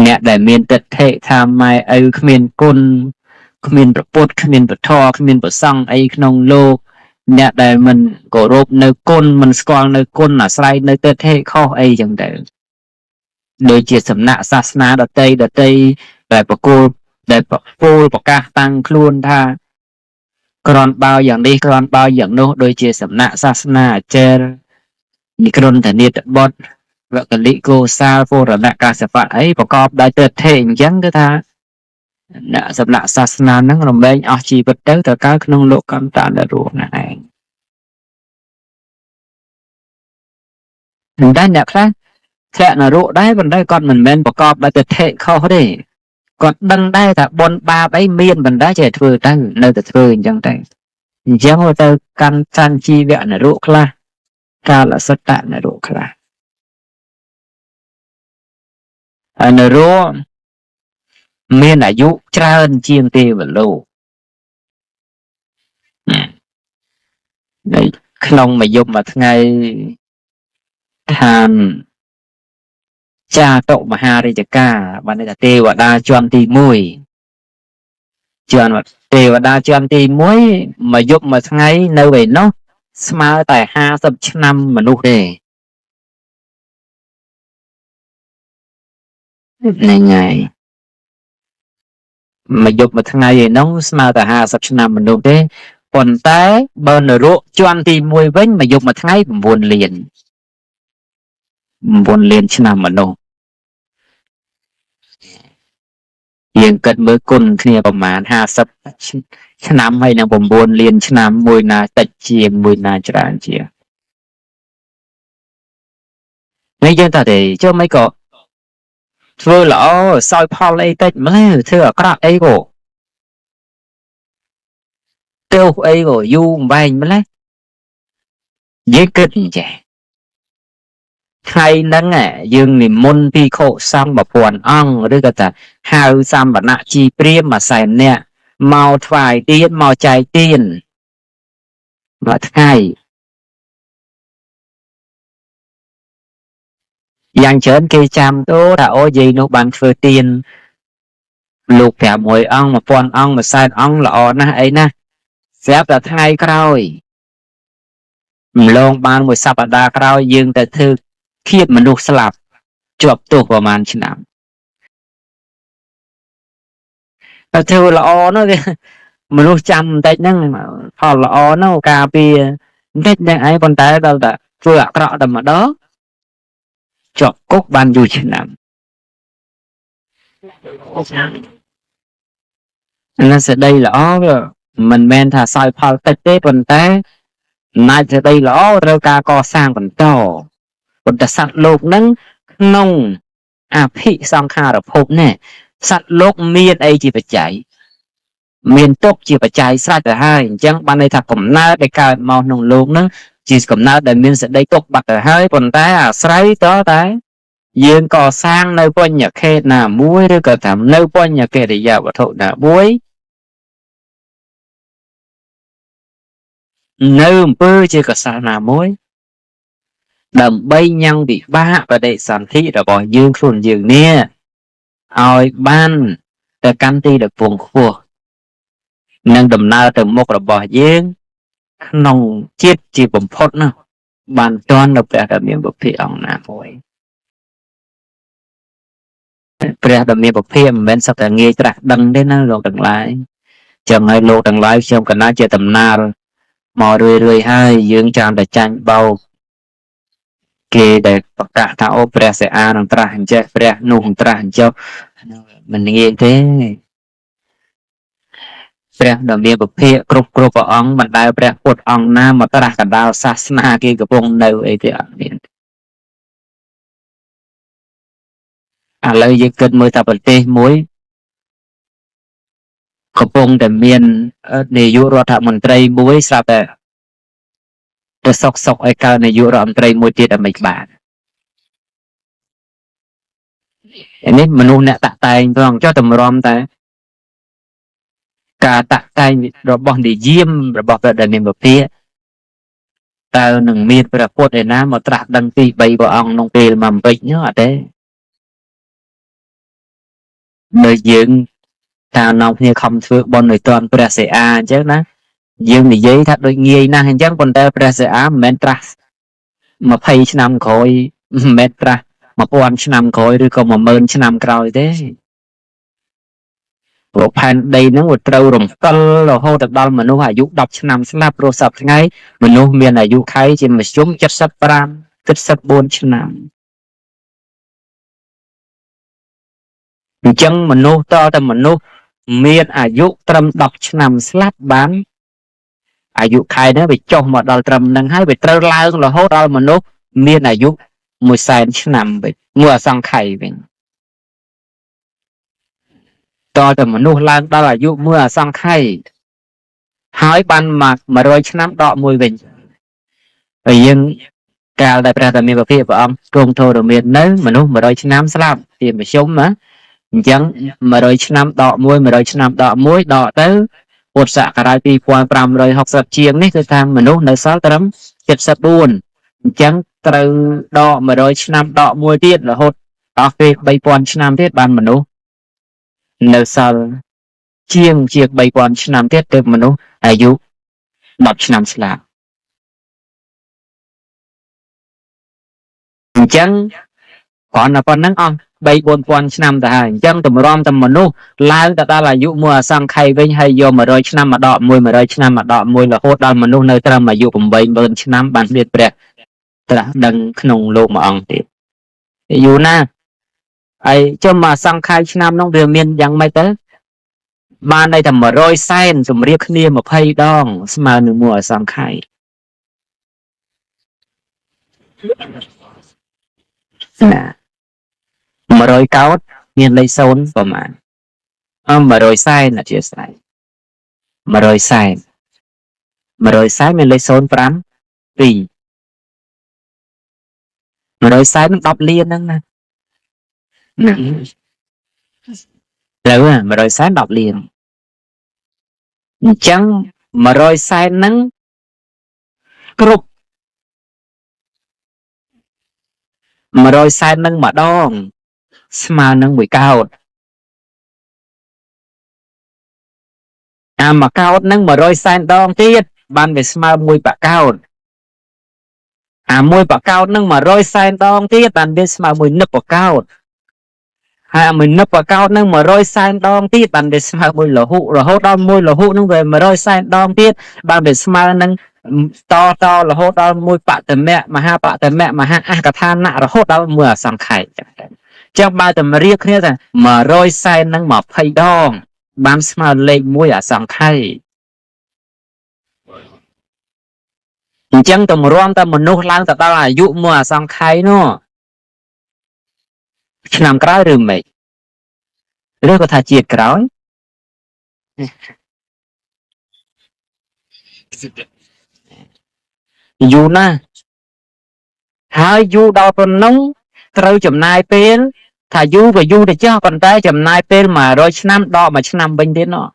អ្នកដែលមានទិដ្ឋិថាម៉ែឪគ្មានគុណគ្មានប្រពុតគ្មានពធគ្មានប្រសង់អីក្នុងលោកអ្នកដែលមិនគោរពនៅគុណមិនស្គាល់នៅគុណអាស្រ័យនៅទិដ្ឋិខុសអីចឹងទៅដូចជាសំណាក់សាសនាដតីដែលប្រគល់ដែលប្រកាសតាំងខ្លួនថាក្រនបើយ៉ាងនេះក្រនបើយ៉ាងនោះដូចជាសំណាក់សាសនាអចេរនិក្រនធនិតបុត្រវកលិកោសាលពរណកាសបៈអីប្រកបដោយទិដ្ឋិអញ្ចឹងគឺថាអ្នកសម្រាប់សាសនាហ្នឹងរំលែងអស់ជីវិតទៅត្រូវកើតក្នុងលោកកម្មតានរស់ហ្នឹងឯងតែអ្នកខ្លះធ្លាក់នរកដែរប៉ុន្តែគាត់មិនមែនប្រកបដោយទិដ្ឋិខុសទេគាត់ដឹងដែរថាបុណ្យបាបអីមានប៉ុន្តែចេះធ្វើទៅនៅតែធ្វើអញ្ចឹងទៅអញ្ចឹងទៅកាន់សានជីវៈនរកខ្លះកាលសត្តនរកខ្លះហើយនរកមានអាយុច្រើនជាងទេវលោកនៅក្នុងមួយយប់មួយថ្ងៃឋានចាតុមហារាជការបានន័យថាទេវតាជាន់ទី1ជាន់ទេវតាជាន់ទី1មួយយប់មួយថ្ងៃនៅឯនោះស្មើតែ50ឆ្នាំមនុស្សទេហ្នឹងហើយមួយយប់មួយថ្ងៃឯនោះស្មើតែ50ឆ្នាំមនុស្សទេប៉ុន្តែបើនរកជាន់ទី1វិញមួយយប់មួយថ្ងៃ9លានឆ្នាំមនុស្សយើងគិតមើលគុណគ្នាប្រមាណ50ឆ្នាំហើយនឹង9លានឆ្នាំមួយណាតិចជាងមួយណាច្រើនជាងនេះយើងថាទេចុះមិនក៏ធ្វើល្អសោយផលអីតិចម្ល៉េះធ្វើអាក្រក់អីក៏ទោសអីក៏យូរវែងម្ល៉េះយើងគិតអញ្ចេះថ្ងៃហ្នឹងយើងនិមន្តភិក្ខុសង្ឃ1000អង្គឬក៏ថាហៅសម្បណៈជីព្រាហ្មណ៍100,000នាក់មកថ្វាយទានមកចែកទានមួយថ្ងៃយ៉ាងច្រើនគេចាំទៅថាអូយាយនោះបានធ្វើទានលោក500អង្គ1000អង្គ100,000អង្គល្អណាស់អីណាស្រាប់តែថ្ងៃក្រោយម្លងបានមួយសប្តាហ៍ក្រោយយើងទៅធ្វើឃាតមនុស្សស្លាប់ជាប់ទោសប្រហែលឆ្នាំតែធ្វើល្អនោះវាមនុស្សចាំបន្តិចហ្នឹងផលល្អនោះការពារបន្តិចហ្នឹងឯងប៉ុន្តែដល់តែធ្វើអាក្រក់តែម្ដងជាប់គុកបានយូរឆ្នាំណាសេចក្តីល្អវាមិនមែនថាសោយផលតិចទេប៉ុន្តែអំណាចសេចក្តីល្អត្រូវការកសាងបន្តប៉ុន្តែសត្វលោកហ្នឹងក្នុងអភិសង្ខារភពនេះសត្វលោកមានអីជាបច្ច័យមានទុកជាបច្ច័យស្រេចទៅហើយអញ្ចឹងបានន័យថាកំណើតដែលកើតមកក្នុងលោកហ្នឹងជាកំណើតដែលមានសេចក្តីទុកបាត់ទៅហើយប៉ុន្តែអាស្រ័យតតែយើងកសាងនៅបញ្ញខេតណាមួយឬក៏ថានៅបញ្ញកិរិយាវត្ថុណាមួយនៅអំពើជាកសាណាមួយដើម្បីញ៉ាំងវិបាកបដិសន្ធិរបស់យើងខ្លួនយើងនេះឲ្យបានទៅកាន់ទីដ៏ពងខ្ពស់នឹងដំណើរទៅមុខរបស់យើងក្នុងជាតិជាបំផុតណាបានទាន់នៅព្រះដ៏មានពុទ្ធអង្គណាមួយព្រះដ៏មានពុទ្ធមិនមែនសត្វតែងាយត្រាស់ដឹងទេណាលោកទាំងឡាយចឹងហើយលោកទាំងឡាយខ្ញុំកណាជាដំណើរមករឿយហើយយើងចាំតែចាញ់បោកគេដែលប្រកាសថាអូព្រះសិអានឹងត្រាស់អញ្ចេះព្រះនោះនឹងត្រាស់អញ្ចោះមិនងាយទេព្រះដ៏មានពុទ្ធគ្រប់ព្រះអង្គមិនដែលព្រះពុទ្ធអង្គណាមកត្រាស់កណ្ដាលសាសនាគេកំពុងនៅអីទេអត់មានឥឡូវយើងគិតមើលថាប្រទេសមួយកំពុងតែមាននាយករដ្ឋមន្ត្រីមួយស្រាប់តែទៅសុកឲ្យកើតនាយករដ្ឋមន្ត្រីមួយទៀតឲ្យមិនបាននេះមនុស្សអ្នកតាក់តែងផងចុះតម្រាំតែការតាក់តែងរបស់និយាមរបស់ព្រះដ៏មានពុទ្ធតើនឹងមានព្រះពុទ្ធឯណាមកត្រាស់ដឹងទី3ព្រះអង្គក្នុងពេលមកពេចនោះអត់ទេ đời dương ta nông như không thưa bọn người toàn Brazil chứ ná dương thì giấy thật đôi nghi na hình chẳng bọn ta Brazil men tra mà phay năm khối men tra mà quan năm khối rồi còn mà mơn năm còi thế bộ phàn đây nó một trâu rồng cân là hô tập đo mà nó phải giúp đọc năm snap pro sập ngay mình nó miền là giúp khai trên mà chúng chất sắp ram chất sắp bốn năm chân mình nó toแต่mình nó miền à giúp trâm đọc năm slap bán à giúp khai nó bị cho mà đo trâm năng hai bị trâu lao là hô đo mình nó miền à giúp mùi sai năm bị mùa sang khai vậy toแต่mình nó lao đó là giúp mùa sang khai hỏi ban mà rồi năm đọ mùi vậy vậy nhưng cao đạiประมีประเภทông trung thô đồ miền nếu mà nó mà đôi năm slap thì mà sống mà chẳng mà đôi năm đọ muối đọ tới một sạ cả đại pi quan pram rồi học sập chiêng nàyคือทางมนุษย์ในซ้ายตรำ74chẳng từ đọ mà đôi năm đọ muối tiết là hốt đọ về 3000 năm tiết ban มนุษย์ នៅសល់ជាង 3000 ឆ្នាំទៀតទើបមនុស្សអាយុ10ឆ្នាំស្លាប់អញ្ចឹងគ្រាន់តែប៉ុណ្្នឹងអស់3-4000 ឆ្នាំទៅហើយអញ្ចឹងតម្រាំតែមនុស្សឡើងទៅដល់អាយុមួយអសង្ខ័យវិញហើយយក100ឆ្នាំមកដក100ឆ្នាំមកដករហូតដល់មនុស្សនៅត្រឹមអាយុ80000ឆ្នាំបានមានព្រះត្រាស់ដឹងក្នុងលោកម្អង្គទៀតយូរណាស់ហើយចុះមកសង្ខ័យឆ្នាំនោះវាមានយ៉ាងម៉េចទៅបានន័យថា100សែនសម្រៀបគ្នា20ដងស្មើនឹងមួយអសង្ខ័យណា100កោដមានលេខ0ប្រមាណ100សែនអធិស្ឋាន100សែនមានលេខ0 5 2 100សែននឹង10លានហ្នឹងណាត្រូវ100សែន10លានអញ្ចឹង100សែនហ្នឹងគ្រប់100សែនហ្នឹងម្ដងស្មើនឹង1 កោដ1 កោដហ្នឹង100សែនដងទៀតបានវាស្មើ1 បកោដ1 បកោដហ្នឹង100សែនដងទៀតបានវាស្មើ1 និបកោដហើយ1 និបកោដហ្នឹង100សែនដងទៀតបានវាស្មើ1 លហុរហូតដល់1 លហុហ្នឹងវា100សែនដងទៀតបានវាស្មើនឹងតរហូតដល់1 បតមៈមហាបតមៈមហាអកថានៈរហូតដល់1អសង្ខ័យចឹងបើតែរៀបគ្នាថា100សែននឹង20ដងបានស្មើលេខ1អសង្ខ័យអញ្ចឹងតម្រាំតែមនុស្សឡើងទៅដល់អាយុ1អសង្ខ័យនោះឆ្នាំក្រោយឬមិនឬក៏ថាជាតិក្រោយយូរណាស់ហើយយូរដល់ប៉ុណ្ណឹងត្រូវចំណាយពេលថាយូរក៏យូរទៅចុះប៉ុន្តែចំណាយពេល100ឆ្នាំដក1ឆ្នាំវិញទៀតនោះ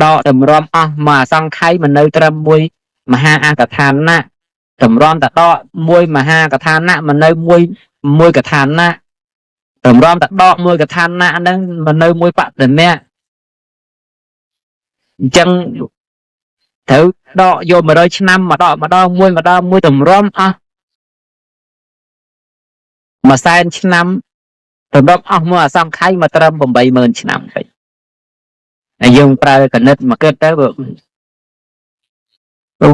ដកតម្រាំអស់មួយអសង្ខ័យមិននៅត្រឹម1 មហាអកថានៈតម្រាំតែដក1 មហាកថានៈមិននៅ1 កថានៈតម្រាំតែដក1 កថានៈហ្នឹងមិននៅ1 បតមៈអញ្ចឹងត្រូវដកយក100ឆ្នាំមកដកម្ដងមួយតម្រាំអស់100,000ឆ្នាំតម្រាំអស់មួយអសង្ខ័យមកត្រឹម80000ឆ្នាំទៅហើយយើងប្រើគណិតមកគិតទៅ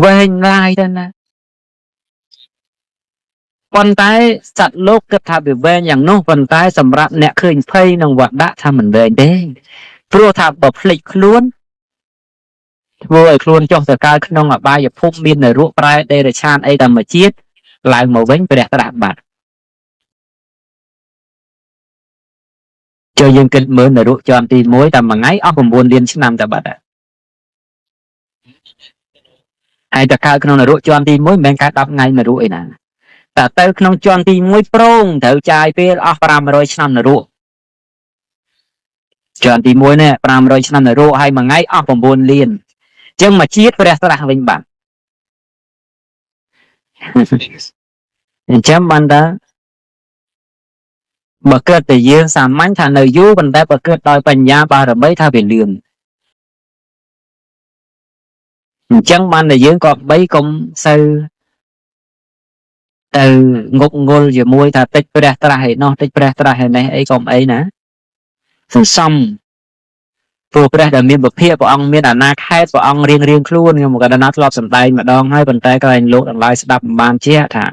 វែងឡាយទៅណាប៉ុន្តែសត្វលោកគិតថាវាវែងយ៉ាងនោះប៉ុន្តែសម្រាប់អ្នកឃើញភ័យនឹងវត្តថាមិនវែងទេព្រោះថាបើភ្លេចខ្លួនធ្វើឲ្យខ្លួនចុះទៅកើតក្នុងអបាយភពមាននរកប្រែដេរឆានអីធម្មជាតិឡើងមកវិញព្រះត្រាស់បាត់ចូលយើងគិតមើលនរកជាន់ទី1តែមួយថ្ងៃអស់9លានឆ្នាំតែបាត់ហើយតែកើតក្នុងនរកជាន់ទី1មិនមែនកើត10ថ្ងៃនរកអីណាតែទៅក្នុងជាន់ទី1ប្រងត្រូវចាយពេលអស់500ឆ្នាំនរកជាន់ទី1នេះ500ឆ្នាំនរកហើយមួយថ្ងៃអស់9លានចឹងមកជាតិព្រះត្រាស់វិញបាត់អញ្ចឹងបានតា បើកើតតែយើងសាមញ្ញថានៅយូរប៉ុន្តែបើកើតដោយបញ្ញាបារមីថាវាលឿនអញ្ចឹងបានតែយើងក៏បីកុំសូវទៅងប់ងល់ជាមួយថាតិចព្រះត្រាស់ឯនោះតិចព្រះត្រាស់ឯនេះអីកុំអីណាសន្សំព្រោះព្រះដែលមានពភាព្រះអង្គមានអាណាខេត្តព្រះអង្គរៀងខ្លួនខ្ញុំក៏ដល់ណាធ្លាប់សម្ដែងម្ដងហើយប៉ុន្តែក៏ឯងលោកទាំងឡាយស្ដាប់មិនបានជាថា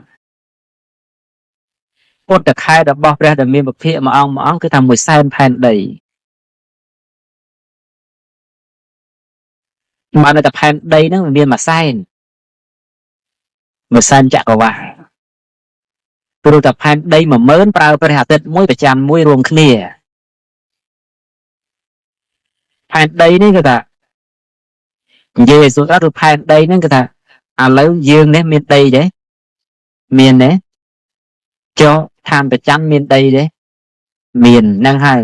ពុទ្ធខេត្តរបស់ព្រះដែលមានពភាមួយអង្គគឺថា100,000ផែនដីបានតែផែនដីហ្នឹងមាន100,000ចក្រវាឡព្រោះតែផែនដី10000ប្រើព្រះអាទិត្យមួយប្រចាំមួយរួមគ្នាផែនដីនេះគឺថានិយាយឲ្យស្រួលគឺផែនដីហ្នឹងគឺថាឥឡូវយើងនេះមានដីទេមានទេចុះឋានប្រច័នមានដីទេមានហ្នឹងហើយ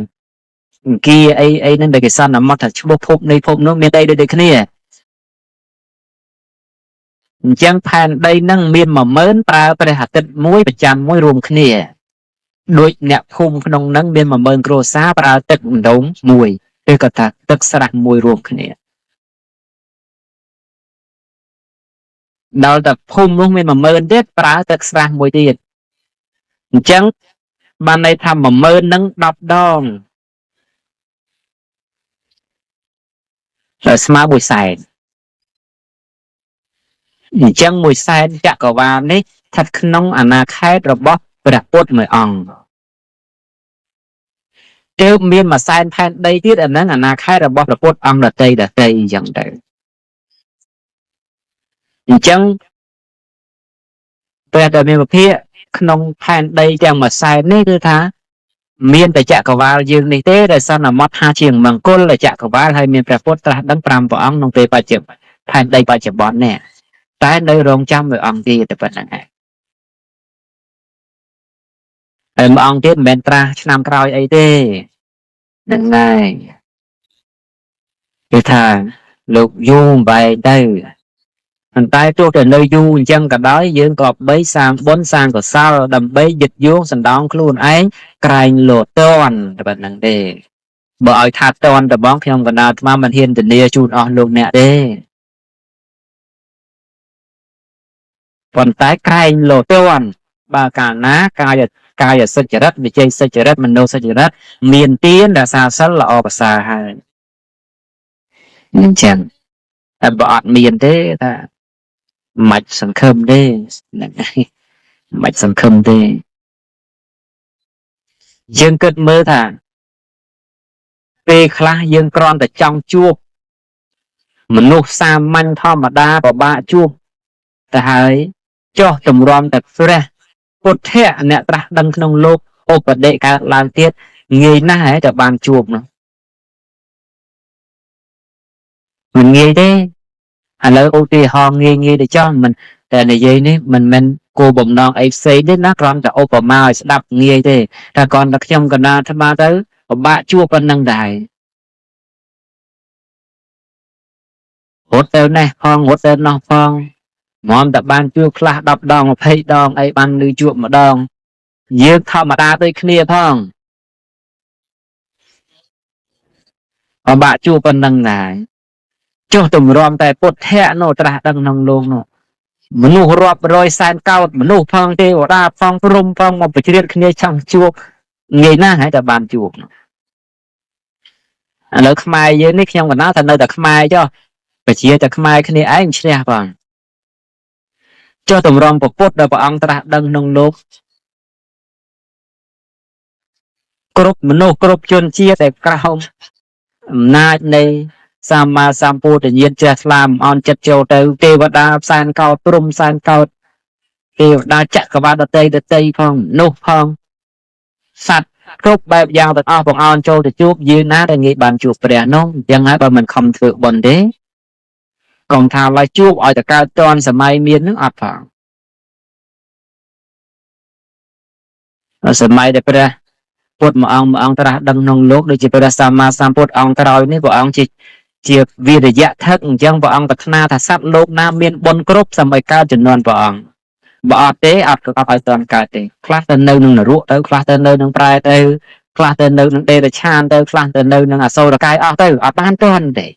អង្គាអីហ្នឹងដែលគេសន្មតថាឈ្មោះភពនៃភពនោះមានដីដូចគ្នាអញ្ចឹងផែនដីហ្នឹងមាន10000ប្រើព្រះអាទិត្យមួយប្រចាំមួយរួមគ្នាដូចអ្នកភូមិក្នុងហ្នឹងមាន10000គ្រួសារប្រើទឹកម្ដងមួយឬក៏ថាទឹកស្រះមួយរួមគ្នាដល់តែភូមិនោះមាន10000ទៀតប្រើទឹកស្រះមួយទៀតអញ្ចឹងបានន័យថា10000ហ្នឹង10ដងស្មើ100,000អញ្ចឹង100,000ចក្រវាឡនេះស្ថិតក្នុងអាណាខេត្តរបស់ព្រះពុទ្ធមួយអង្គទើបមាន100,000ផែនដីទៀតអាហ្នឹងអាណាខេត្តរបស់ព្រះពុទ្ធអង្គដតីអញ្ចឹងទៅអញ្ចឹងព្រះដែលមានពភាក្នុងផែនដីទាំង100,000នេះគឺថាមានតែចក្រវាឡយើងនេះទេដែលសន្មតថាជាមង្គលចក្រវាឡហើយមានព្រះពុទ្ធត្រាស់ដឹង5ព្រះអង្គក្នុងពេលបច្ចុប្បន្នផែនដីបច្ចុប្បន្ននេះតែនៅរងចាំមួយអង្គទៀតតែប៉ុណ្្នឹងហើយមួយអង្គទៀតមិនមែនត្រាស់ឆ្នាំក្រោយអីទេហ្នឹងហើយគឺថាលោកយូរបែកទៅប៉ុន្តែទោះតែនៅយូរអញ្ចឹងក៏ដោយយើងក៏បីសាងបុណ្យសាងកុសលដើម្បីយឹកយោងសណ្ដោងខ្លួនឯងក្រែងលោតន់តែប៉ុណ្្នឹងទេបើឲ្យថាតន់តបងខ្ញុំកណ្ដាលអាត្មាមិនហ៊ានធានាជូនអស់លោកអ្នកទេប៉ុន្តែក្រែងលោតន់បើកាលណាកាយសុចរិតវិជ័យសុចរិតមនោសុចរិតមានទានរក្សាសិលល្អប្រសើរហើយអញ្ចឹងតែបើអត់មានទេថាមិនសង្ឃឹមទេហ្នឹងហើយមិនសង្ឃឹមទេយើងគិតមើលថាពេលខ្លះយើងគ្រាន់តែចង់ជួបមនុស្សសាមញ្ញធម្មតាពិបាកជួបទៅហើយចុះទម្រាំតែព្រះពុទ្ធៈអ្នកត្រាស់ដឹងក្នុងលោកឧបដិកើតឡើងទៀតងាយណាស់ហើយតែបានជួបនោះមិនងាយទេឥឡូវឧទាហរណ៍ងាយទៅចោះមិនតែនិយាយនេះមិនមែនគោលបំណងអីផ្សេងទេណាគ្រាន់តែឧបមាឲ្យស្ដាប់ងាយទេតែគ្រាន់តែខ្ញុំកណ្ដាលអាត្មាទៅពិបាកជួបប៉ុណ្្នឹងដែររត់ទៅនេះផងរត់ទៅនោះផងមកតែបានជួបខ្លះ10ដង20ដងអីបានលឺជួបម្ដងយើងធម្មតាដូចគ្នាផងពិបាកជួបប៉ុណ្្នឹងដែរចុះទម្រាំតែពុទ្ធៈនោះត្រាស់ដឹងក្នុងលោកនោះមនុស្សរាប់រយសែនកោតមនុស្សផងទេវតាផងព្រំផងមកប្រជ្រៀតគ្នាចង់ជួបងាយណាស់ហើយតែបានជួបឥឡូវខ្មែរយើងនេះខ្ញុំកណ្ដាលថានៅតែខ្មែរចុះបជាតែខ្មែរគ្នាឯងឈ្នះផងចុះទម្រាំពុទ្ធដែលព្រះអង្គត្រាស់ដឹងក្នុងលោកគ្រប់មនុស្សគ្រប់ជនជាតិតែក្រោមអំណាចនៃសម្មាសម្ពុទ្ធញាណជ្រះថ្លាមអន់ចិត្តចូលទៅទេវតាផ្សែនកោតព្រំផ្សែនកោតទេវតាចក្រវាឡដតីផងនោះផងសត្វគ្រប់បែបយ៉ាងទាំងអស់បងអន់ចូលទៅជួបយើងណាដែលងាយបានជួបព្រះនោះអញ្ចឹងហើយបើមិនខំធ្វើបុណ្យទេកុំថាឡើយជួបឲ្យតែកើតតនសម័យមាននឹងអត់ផងសម័យដែលព្រះពុទ្ធមួយអង្គត្រាស់ដឹងក្នុងលោកដូចជាព្រះសម្មាសម្ពុទ្ធអង្គក្រោយនេះព្រះអង្គជាវិរិយៈថឹកអញ្ចឹងព្រះអង្គប្រាថ្នាថាសត្វលោកណាមានបុណ្យគ្រប់សម័យកើតចំនួនព្រះអង្គ បើអត់ទេអត់ក៏ឲ្យតន់កើតទេខ្លះទៅនៅនឹងនរកទៅខ្លះទៅនៅនឹងប្រែទៅខ្លះទៅនៅនឹងដេរឆានទៅខ្លះទៅនៅនឹងអសូរកាយអស់ទៅអត់បានតន់ទេ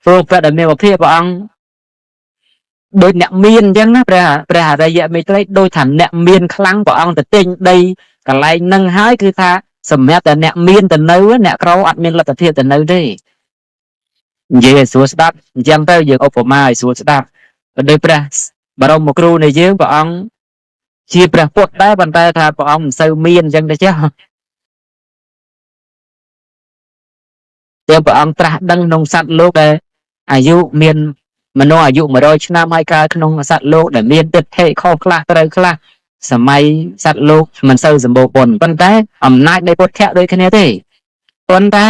ព្រោះព្រះដែលមានវិភាព្រះអង្គដូចអ្នកមានអញ្ចឹងណាព្រះអរិយមេត្រីដូចថាអ្នកមានខ្លាំងព្រះអង្គទៅទិញដីកន្លែងនឹងហើយគឺថាសម្រាប់តែអ្នកមានទៅនៅអ្នកក្រអត់មានលទ្ធភាពទៅនៅទេនិយាយឲ្យស្រួលស្ដាប់អញ្ចឹងទៅយើងឧបមាឲ្យស្រួលស្ដាប់ដោយព្រះបរមគ្រូនៃយើងព្រះអង្គជាព្រះពុទ្ធដែរប៉ុន្តែថាព្រះអង្គមិនសូវមានអញ្ចឹងទៅចុះតែព្រះអង្គត្រាស់ដឹងក្នុងសត្វលោកដែលអាយុមានមនុស្សអាយុ100ឆ្នាំហើយកើតក្នុងសត្វលោកដែលមានទិដ្ឋិខុសខ្លះត្រូវខ្លះសម័យសត្វលោកមិនសូវសម្បូរប៉ុនប៉ុន្តែអំណាចនៃពុទ្ធៈដូចគ្នាទេប៉ុន្តែ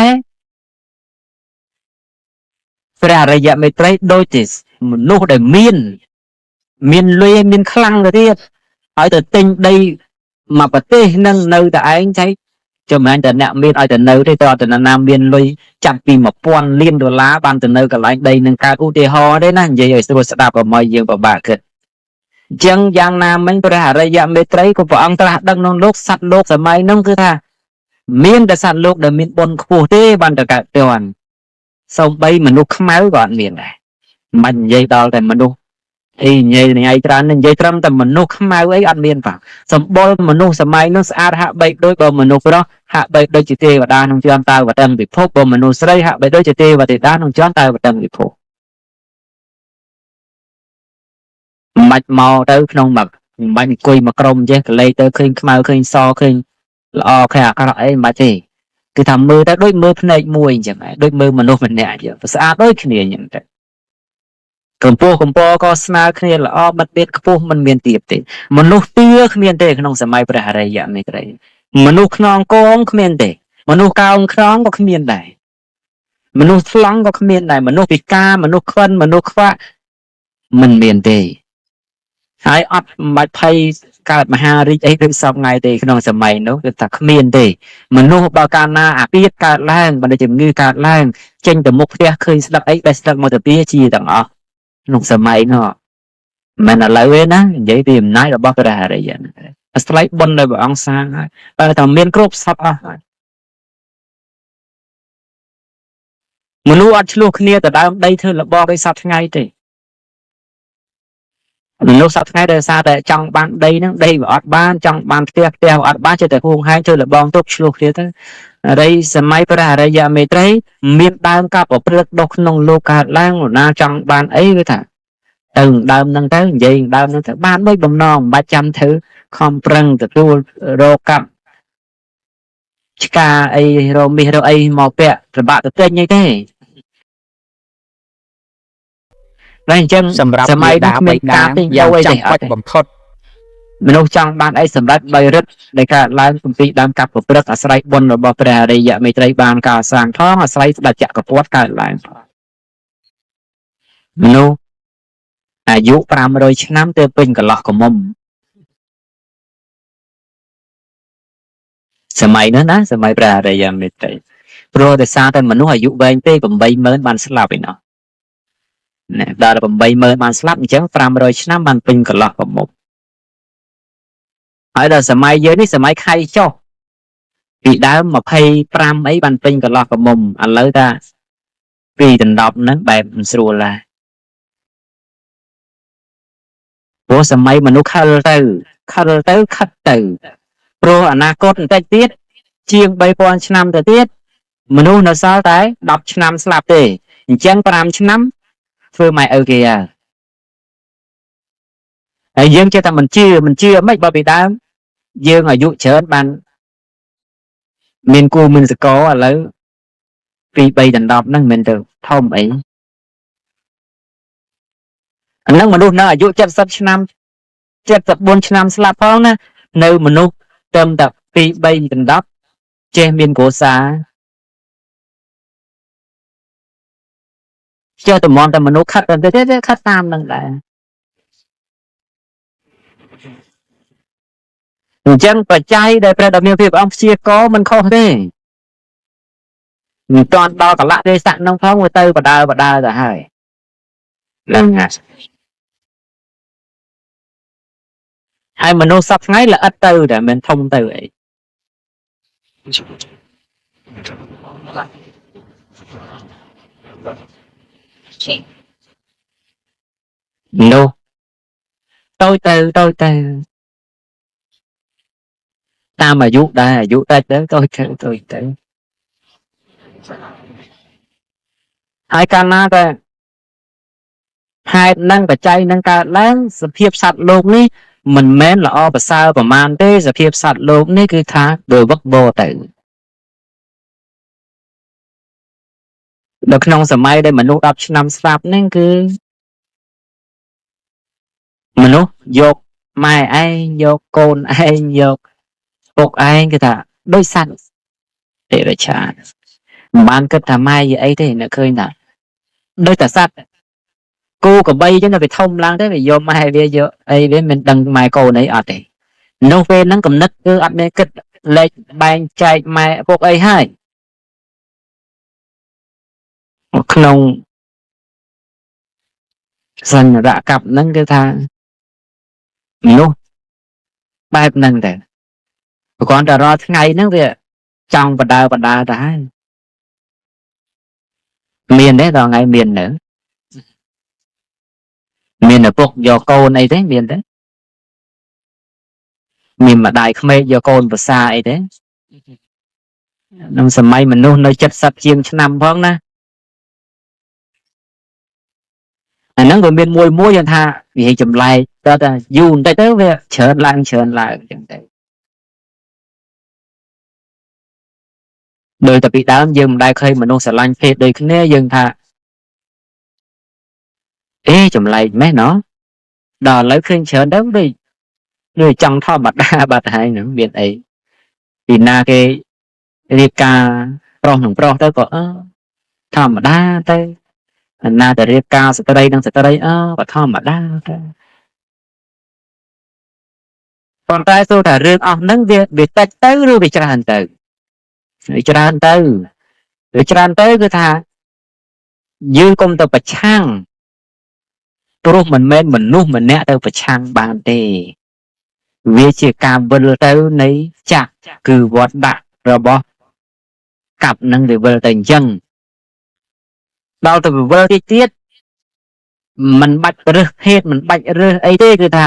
ព្រះអរិយមេត្រីដូចជាមនុស្សដែលមានលុយមានខ្លាំងទៅទៀតហើយទៅទិញដីមកប្រទេសនឹងនៅតែឯងចៃចាំមិនតែអ្នកមានឲ្យទៅនៅទេតើអត់ទៅណាមានលុយចាប់ពី$1000 លានបានទៅនៅកន្លែងដីនឹងកើតឧទាហរណ៍ទេណានិយាយឲ្យស្រួលស្ដាប់កុំឲ្យយើងពិបាកគិតអញ្ចឹងយ៉ាងណាមិញព្រះអរិយមេត្រីក៏ព្រះអង្គត្រាស់ដឹងក្នុងលោកសត្វលោកសម័យនោះគឺថាមានតែសត្វលោកដែលមានបុណ្យខ្ពស់ទេបានទៅកើតទាន់សូម្បីមនុស្សខ្មៅក៏អត់មានដែរមិននិយាយដល់តែមនុស្សនិយាយថ្ងៃច្រើននិយាយត្រឹមតែមនុស្សខ្មៅអីអត់មានប៉សម្បុរមនុស្សសម័យនោះស្អាតហាក់បីដូចបើមនុស្សប្រុសហាក់បីដូចជាទេវតាក្នុងជាន់តើវតឹងពិភពបើមនុស្សស្រីហាក់បីដូចជាទេវតាក្នុងជាន់តើវតឹងពិភពមិនមកទៅក្នុងមកមិនអង្គុយមកក្រុមចេះកលេសទៅឃើញខ្មៅឃើញសឃើញល្អឃើញអាក្រក់អីមិនបាច់ទេគឺថាមើលទៅដូចមើលភ្នែកមួយអញ្ចឹងដូចមើលមនុស្សម្នាក់អញ្ចឹងស្អាតដូចគ្នាអញ្ចឹងទៅកម្ពស់កំពក៏ស្មើគ្នាល្អបិទbiệtខ្ពស់មិនមានទៀតទេមនុស្សទាគ្មានទេក្នុងសម័យព្រះអរិយមេត្រីមនុស្សខ្នងកងគ្មានទេមនុស្សកោងខ្នងក៏គ្មានដែរមនុស្សថ្លង់ក៏គ្មានដែរមនុស្សពិការមនុស្សក្វិនមនុស្សខ្វាក់មិនមានទេហើយអត់បាច់ភ័យកើតមហារាជអីដូចសពថ្ងៃទេក្នុងសម័យនោះគឺថាគ្មានទេមនុស្សបើកាលណាអាពាធកើតឡើងបើជំងឺកើតឡើងចេញទៅមុខផ្ទះឃើញស្លឹកអីបេះស្លឹកមកទៅពីជាទាំងអស់ក្នុងសម័យនោះមិនឥឡូវទេណានិយាយពីអំណាចរបស់ព្រះអរិយអាស្រ័យបុណ្យដែលព្រះអង្គសាងហើយតែតែមានគ្រប់សពអស់ហើយមនុស្សអត់ឆ្លោះគ្នាទៅដើមដីធ្វើលបងដោយសពថ្ងៃទេមនុស្សសពថ្ងៃដោយសារតែចង់បានដីហ្នឹងដីវាអត់បានចង់បានផ្ទះវាអត់បានចេះតែហួងហែងធ្វើលបងទុកឆ្លោះគ្នាទៅអរិយសម័យព្រះអរិយមេត្រីមានដើមកັບប្រព្រឹត្តដុសក្នុងលោកកើតឡើងណាចង់បានអីគឺថាទៅដើមហ្នឹងទៅនិយាយដើមហ្នឹងទៅបានដូចបំណងមិនបាច់ចាំធ្វើខំប្រឹងទទួលរកកាប់ឆ្កាអីរមាសរអីមកពាក់ប្របាក់ទៅទិញអីទេតែអញ្ចឹងសម្រាប់សម័យនេះគ្មានការទិញយកអីទេអត់បំផុតមនុស្សចង់បានអីសម្រាប់បីរិទ្ធដែលកើតឡើងពីដើមកាប់ប្រព្រឹត្តអាស្រ័យបុណ្យរបស់ព្រះអរិយមេត្រីបានកសាងផងអាស្រ័យស្ដេចចក្រពត្តិកើតឡើងមនុស្សអាយុ500ឆ្នាំទៅពេញកន្លោះកមុំសម័យនោះណាសម័យព្រះអរិយមេត្រីព្រោះដោយសារតែមនុស្សអាយុវែងពេក80000បានស្លាប់ឯណោះណាដល់80000បានស្លាប់អញ្ចឹង500ឆ្នាំបានពេញកន្លោះកមុំហើយដល់សម័យយើងនេះសម័យខៃចុះពីដើម25អីបានពេញកន្លោះកមុំឥឡូវតាពីដណ្ដប់ហ្នឹងបែបមិនស្រួលដែរព្រោះសម័យមនុស្សខិលទៅខិតទៅព្រោះអនាគតបន្តិចទៀតជាង3000ឆ្នាំទៅទៀតមនុស្សនៅសល់តែ10ឆ្នាំស្លាប់ទេអញ្ចឹង5ឆ្នាំធ្វើម៉ែឪគេហើយយើងចេះតែមិនជឿមិនបើពីដើមយើងអាយុច្រើនបានមានគូមានសកលឥឡូវពី3ដណ្ដប់ហ្នឹងមិនទៅធំអីអាហ្នឹងមនុស្សនៅអាយុ70ឆ្នាំ74ឆ្នាំស្លាប់ផងណានៅមនុស្សត្រឹមតែពី3ដណ្ដប់ចេះមានគ្រួសារចេះតែមន់តែមនុស្សខិតទៅទេខិតតាមនឹងដែរអញ្ចឹងបច្ច័យដែលព្រះដ៏មានភាពអង្គព្យាករមិនខុសទេមិនតាន់ដល់កលៈទេសៈនឹងផងទៅបដើទៅហើយហ្នឹង ហើយមនុស្សសពថ្ងៃល្អិតទៅតែមិនធំទៅអីមនុស្សតូចទៅតាមអាយុដែរអាយុតិចទៅតូចទៅហើយកាលណាតែហេតុនឹងបច្ច័យនឹងកើតឡើងសភាពសត្វលោកនេះមិនមែនល្អប្រសើរប្រមាណទេសភាពសត្វលោកនេះគឺថាដោយវឹកវរទៅនៅក្នុងសម័យដែលមនុស្ស10ឆ្នាំស្លាប់ហ្នឹងគឺមនុស្សយកម៉ែឯងយកកូនឯងយកពុកឯងគឺថាដូចសត្វតិរច្ឆានមិនបានគិតថាម៉ែយីអីទេអ្នកឃើញថាដូចតែសត្វគោក្របីអញ្ចឹងទៅវាធំឡើងទៅវាយកម៉ែវាយកអីវាមិនដឹងម៉ែកូនអីអត់ទេនោះពេលហ្នឹងកំណត់គឺអត់មានគិតលេខបែងចែកម៉ែពុកអីហើយក្នុងសញ្ញរកັບហ្នឹងគឺថាមនុស្សបែបហ្នឹងទៅគ្រាន់តែរាល់ថ្ងៃហ្នឹងវាចង់បដើទៅហើយមានទេដល់ថ្ងៃមាននៅមានឪពុកយកកូនអីទេមានទេមានម្ដាយក្មេកយកកូនប្រសាអីទេក្នុងសម័យមនុស្សនៅ70ជាងឆ្នាំផងណាអាហ្នឹងក៏មានមួយយើងថាវាចម្លែកតើតែយូរបន្តិចទៅវាច្រើនឡើងអញ្ចឹងទៅដោយតែពីដើមយើងមិនដែលឃើញមនុស្សស្រឡាញ់ភេទដូចគ្នាយើងថាអេចម្លែកមែនណោះដល់ឥឡូវឃើញច្រើនទៅដូចចង់ធម្មតាបាត់ហើយនឹងមានអីពីណាគេរៀបការប្រុសនឹងប្រុសទៅក៏ធម្មតាទៅណាតែរៀបការស្ត្រីនឹងស្ត្រីក៏ធម្មតាទៅប៉ុន្តែទោះតែរឿងអស់ហ្នឹងវាតិចទៅឬវាច្រើនទៅវាច្រើនទៅគឺថាយើងកុំទៅប្រឆាំងព្រោះមិនមែនមនុស្សម្នាក់ទៅប្រឆាំងបានទេវាជាការវិលទៅនៃចាក់គឺវត្តដាក់របស់កັບនឹងវាវិលទៅអញ្ចឹងដល់ទៅវិលទៀតមិនបាច់រើសភេទមិនបាច់រើសអីទេគឺថា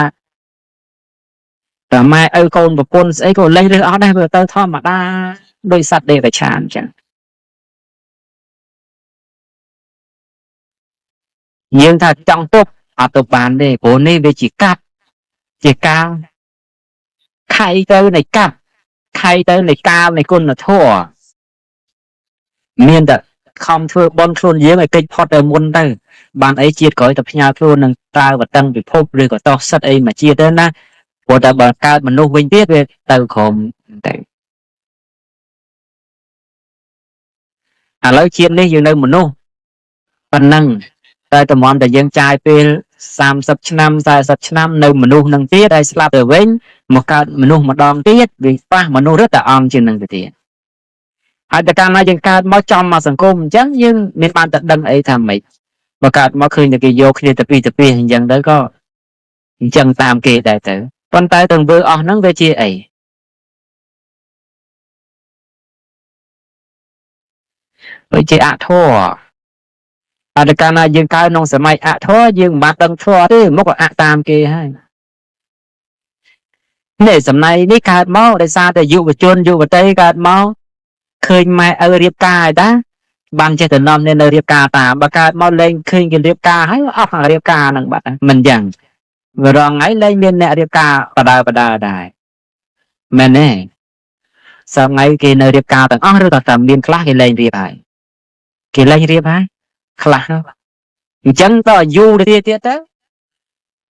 តែម៉ែឪកូនប្រពន្ធស្អីក៏លេះរើសអត់ដែរវាទៅធម្មតាដោយសត្វដេរឆានអញ្ចឹងយើងថាចង់ទប់អត់ទៅបានទេព្រោះនេះវាជាកាប់ជាការខៃទៅនៃកាប់ខៃទៅនៃកាលនៃគុណធម៌មានតែខំធ្វើបន់ខ្លួនយើងឲ្យកិច្ចផុតទៅមុនទៅបានអីជាតិក្រោយតែផ្ញើខ្លួននឹងតើវតឹងពិភពឬក៏តោះសិតអីមកជាតិទៅណាព្រោះតែបើកើតមនុស្សវិញទៀតវាទៅក្រុមទៅឥឡូវជាតិនេះយើងនៅមនុស្សប៉ុណ្ណឹងតែតម្រាំតែយើងចាយពេល30ឆ្នាំ40ឆ្នាំនៅមនុស្សនឹងទៀតហើយស្លាប់ទៅវិញមកកើតមនុស្សម្ដងទៀតវាប៉ះមនុស្សរត់តែអង្គជាងនឹងទៅទៀតហើយតែកាលណាយើងកើតមកចំមកសង្គមអញ្ចឹងយើងមានបានតែដឹងអីថាម៉េចបើកើតមកឃើញតែគេយកគ្នាទៅពីអញ្ចឹងទៅក៏អញ្ចឹងតាមគេដែរទៅប៉ុន្តែទង្វើអស់ហ្នឹងវាជាអីវាជាអធម៌អត់កាលណាយើងកើតក្នុងសម័យអធម៌យើងមិនបានដឹងធម៌ទេមកក៏អតាមគេហើយនេះសម័យនេះកើតមកដោយសារតែយុវជនយុវតីកើតមកឃើញម៉ែឪរៀបការហើយតាបានចេះតែនាំនៅរៀបការតាមបើកើតមកលេងឃើញគេរៀបការហើយអស់រៀបការហ្នឹងបាត់មិនអញ្ចឹងវារងថ្ងៃលេងមានអ្នករៀបការបដើដែរមែនទេសប្ងៃគេនៅរៀបការទាំងអស់ឬក៏តែមានខ្លះគេលេងរៀបហើយខ្លះអញ្ចឹងតើយូរទៀតទៅ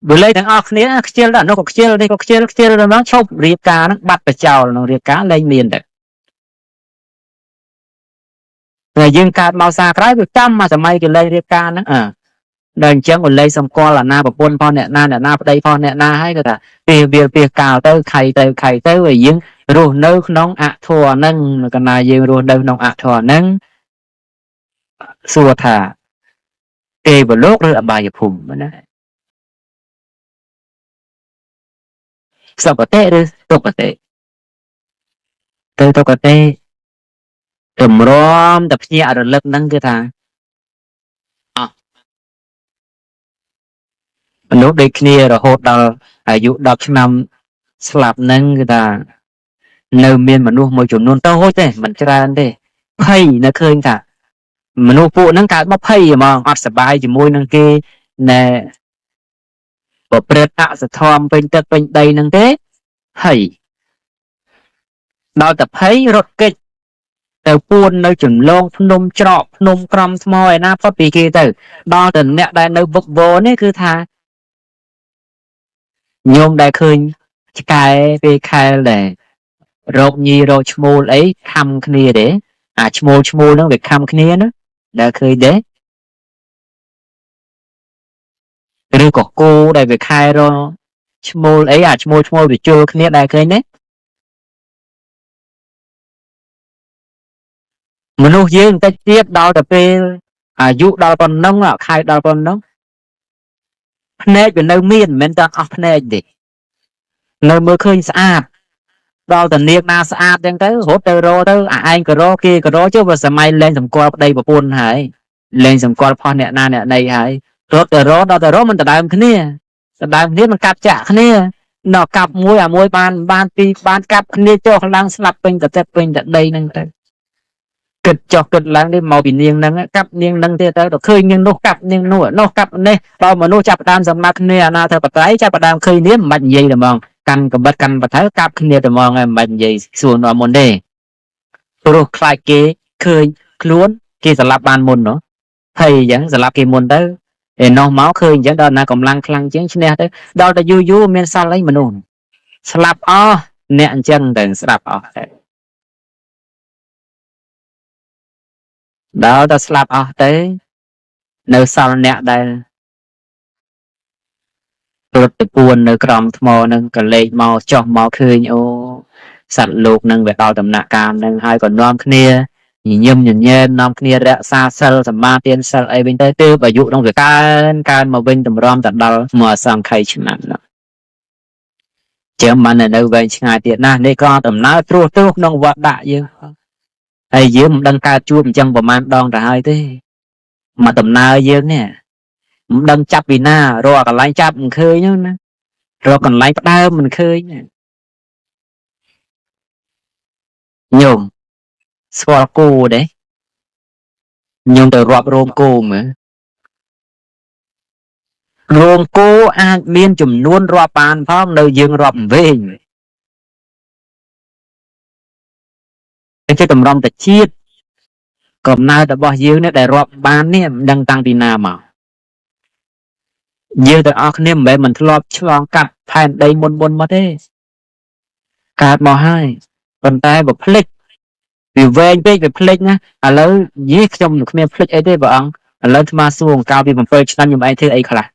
បើលេងទាំងអស់គ្នាខ្ជិលដល់នោះក៏ខ្ជិលនេះក៏ខ្ជិលដល់មកឈប់រៀបការហ្នឹងបាត់បចោលក្នុងរៀបការលេងមានទៅតែយើងកើតមកសារក្រោយវាចាំមកសម័យគេលេងរៀបការហ្នឹងដល់អញ្ចឹងក៏លេងសម្គាល់អាណាប្រពន្ធផងអ្នកណាប្តីផងអ្នកណាហើយក៏ថាពេលកាលទៅខៃទៅឲ្យយើងរស់នៅក្នុងអធម៌ហ្នឹងកណ្ណាយើងរស់នៅក្នុងអធម៌ហ្នឹងសួរថាទេវលោកឬអបាយភូមិណា សុគតិឬទុគតិទៅទុគតិតម្រាំតែភ្ញាក់រលឹកហ្នឹងគឺថាអស់មនុស្សដូចគ្នារហូតដល់អាយុ10ឆ្នាំស្លាប់ហ្នឹងគឺថានៅមានមនុស្សមួយចំនួនតូចទេមិនច្រើនទេភ័យនៅឃើញថាមនុស្សពួកហ្នឹងកើតមកភ័យហ្មងអត់សប្បាយជាមួយនឹងគេណែប្រព្រឹត្តអសធម៌ពេញទឹកពេញដីហ្នឹងទេភ័យដល់តែភ័យរត់គេចទៅពួននៅចំលងភ្នំច្រកភ្នំក្រំថ្មឯណាផុតពីគេទៅដល់តែអ្នកដែលនៅវឹកវរនេះគឺថាញោមដែលឃើញឆ្កែពេលខែលដែររោគញីរោគឈ្មោលអីខំគ្នាទេអាឈ្មោលហ្នឹងវាខំគ្នាណាដែលឃើញទេឬក៏គោដែលវាខែរឈ្មោលអីអាឈ្មោលវាជុលគ្នាដែលឃើញទេមនុស្សយើងបន្តិចទៀតដល់ទៅពេលអាយុដល់ប៉ុណ្ណឹងខែដល់ប៉ុណ្ណឹងភ្នែកវានៅមានមិនមែនតែអស់ភ្នែកទេនៅមើលឃើញស្អាតដល់តានាងណាស្អាតចឹងទៅរត់ទៅរកទៅអាឯងក៏រកគេក៏រកចុះវាសម័យលែងសម្គាល់ប្តីប្រពន្ធហើយលែងសម្គាល់ផុសអ្នកណាអ្នកណីហើយរត់ទៅរកដល់ទៅរកមិនដដើមគ្នាមិនកាប់ចាក់គ្នាដល់កាប់មួយអាមួយបានពីរបានកាប់គ្នាចុះឡើងស្លាប់ពេញតែទឹកពេញតែដីហ្នឹងទៅគិតចុះគិតឡើងនេះមកពីនាងហ្នឹងកាប់នាងហ្នឹងទៀតទៅដល់ឃើញនាងនោះកាប់នាងនោះកាប់នេះបើមនុស្សចាប់ផ្ដើមសម្លាប់គ្នាអាណាធិបតេយ្យចាប់ផ្ដើមឃើញនេះមិនបាច់និយាយទេហ្មងកាន់កបិតកាន់បថៅកាប់គ្នាតែហ្មងហើយមិនបាច់និយាយសួរនាំមុនទេព្រោះខ្លាចគេឃើញខ្លួនគេស្លាប់បានមុនហ៎ភ័យអញ្ចឹងស្លាប់គេមុនទៅឯនោះមកឃើញអញ្ចឹងដល់ណាកម្លាំងខ្លាំងជាងឈ្នះទៅដល់តែយូរមានសល់អីមនុស្សស្លាប់អស់អ្នកអញ្ចឹងទៅស្ដាប់អស់ទៅដល់តែស្លាប់អស់ទៅនៅសល់អ្នកដែលរត់ទៅពួននៅក្រោមថ្មនឹងក៏លេចមកចុះមកឃើញអូសត្វលោកនឹងវាដល់ដំណាក់កាលនឹងហើយក៏នាំគ្នាញញឹមញញែននាំគ្នារក្សាសិលសមាទានសិលអីវិញទៅទើបអាយុនឹងវាកើនមកវិញតម្រាំទៅដល់មកអសង្ខ័យឆ្នាំនោះចាំបាននៅវែងឆ្ងាយទៀតណានេះក៏ដំណើរត្រួសត្រាសក្នុងវត្តដាក់យើងហើយយើងមិនដឹងកើតជួបអញ្ចឹងប្រហែលដងទៅហើយទេមកដំណើរយើងនេះមិនដឹងចាប់ពីណារកកន្លែងចាប់មិនឃើញហ្នឹងណារកកន្លែងផ្ដើមមិនឃើញញោមស្គាល់គោទេញោមទៅរាប់រោមគោមើលរោមគោអាចមានចំនួនរាប់បានផងនៅយើងរាប់វិញជាតម្រំតាជាតិកំណើតរបស់យើងនេះដែលរាប់បាននេះមិនដឹងតាំងពីណាមកយើងទាំងអស់គ្នាមិនមែនមិនធ្លាប់ឆ្លងកាត់ផែនដីមុនមកទេកើតមកហើយប៉ុន្តែបើភ្លេចវាវែងពេកវាភ្លេចណាឥឡូវយីខ្ញុំគ្មានភ្លេចអីទេព្រះអង្គឥឡូវអាត្មាសួរអង្កលពី7ឆ្នាំខ្ញុំឯងធ្វើអីខ្លះ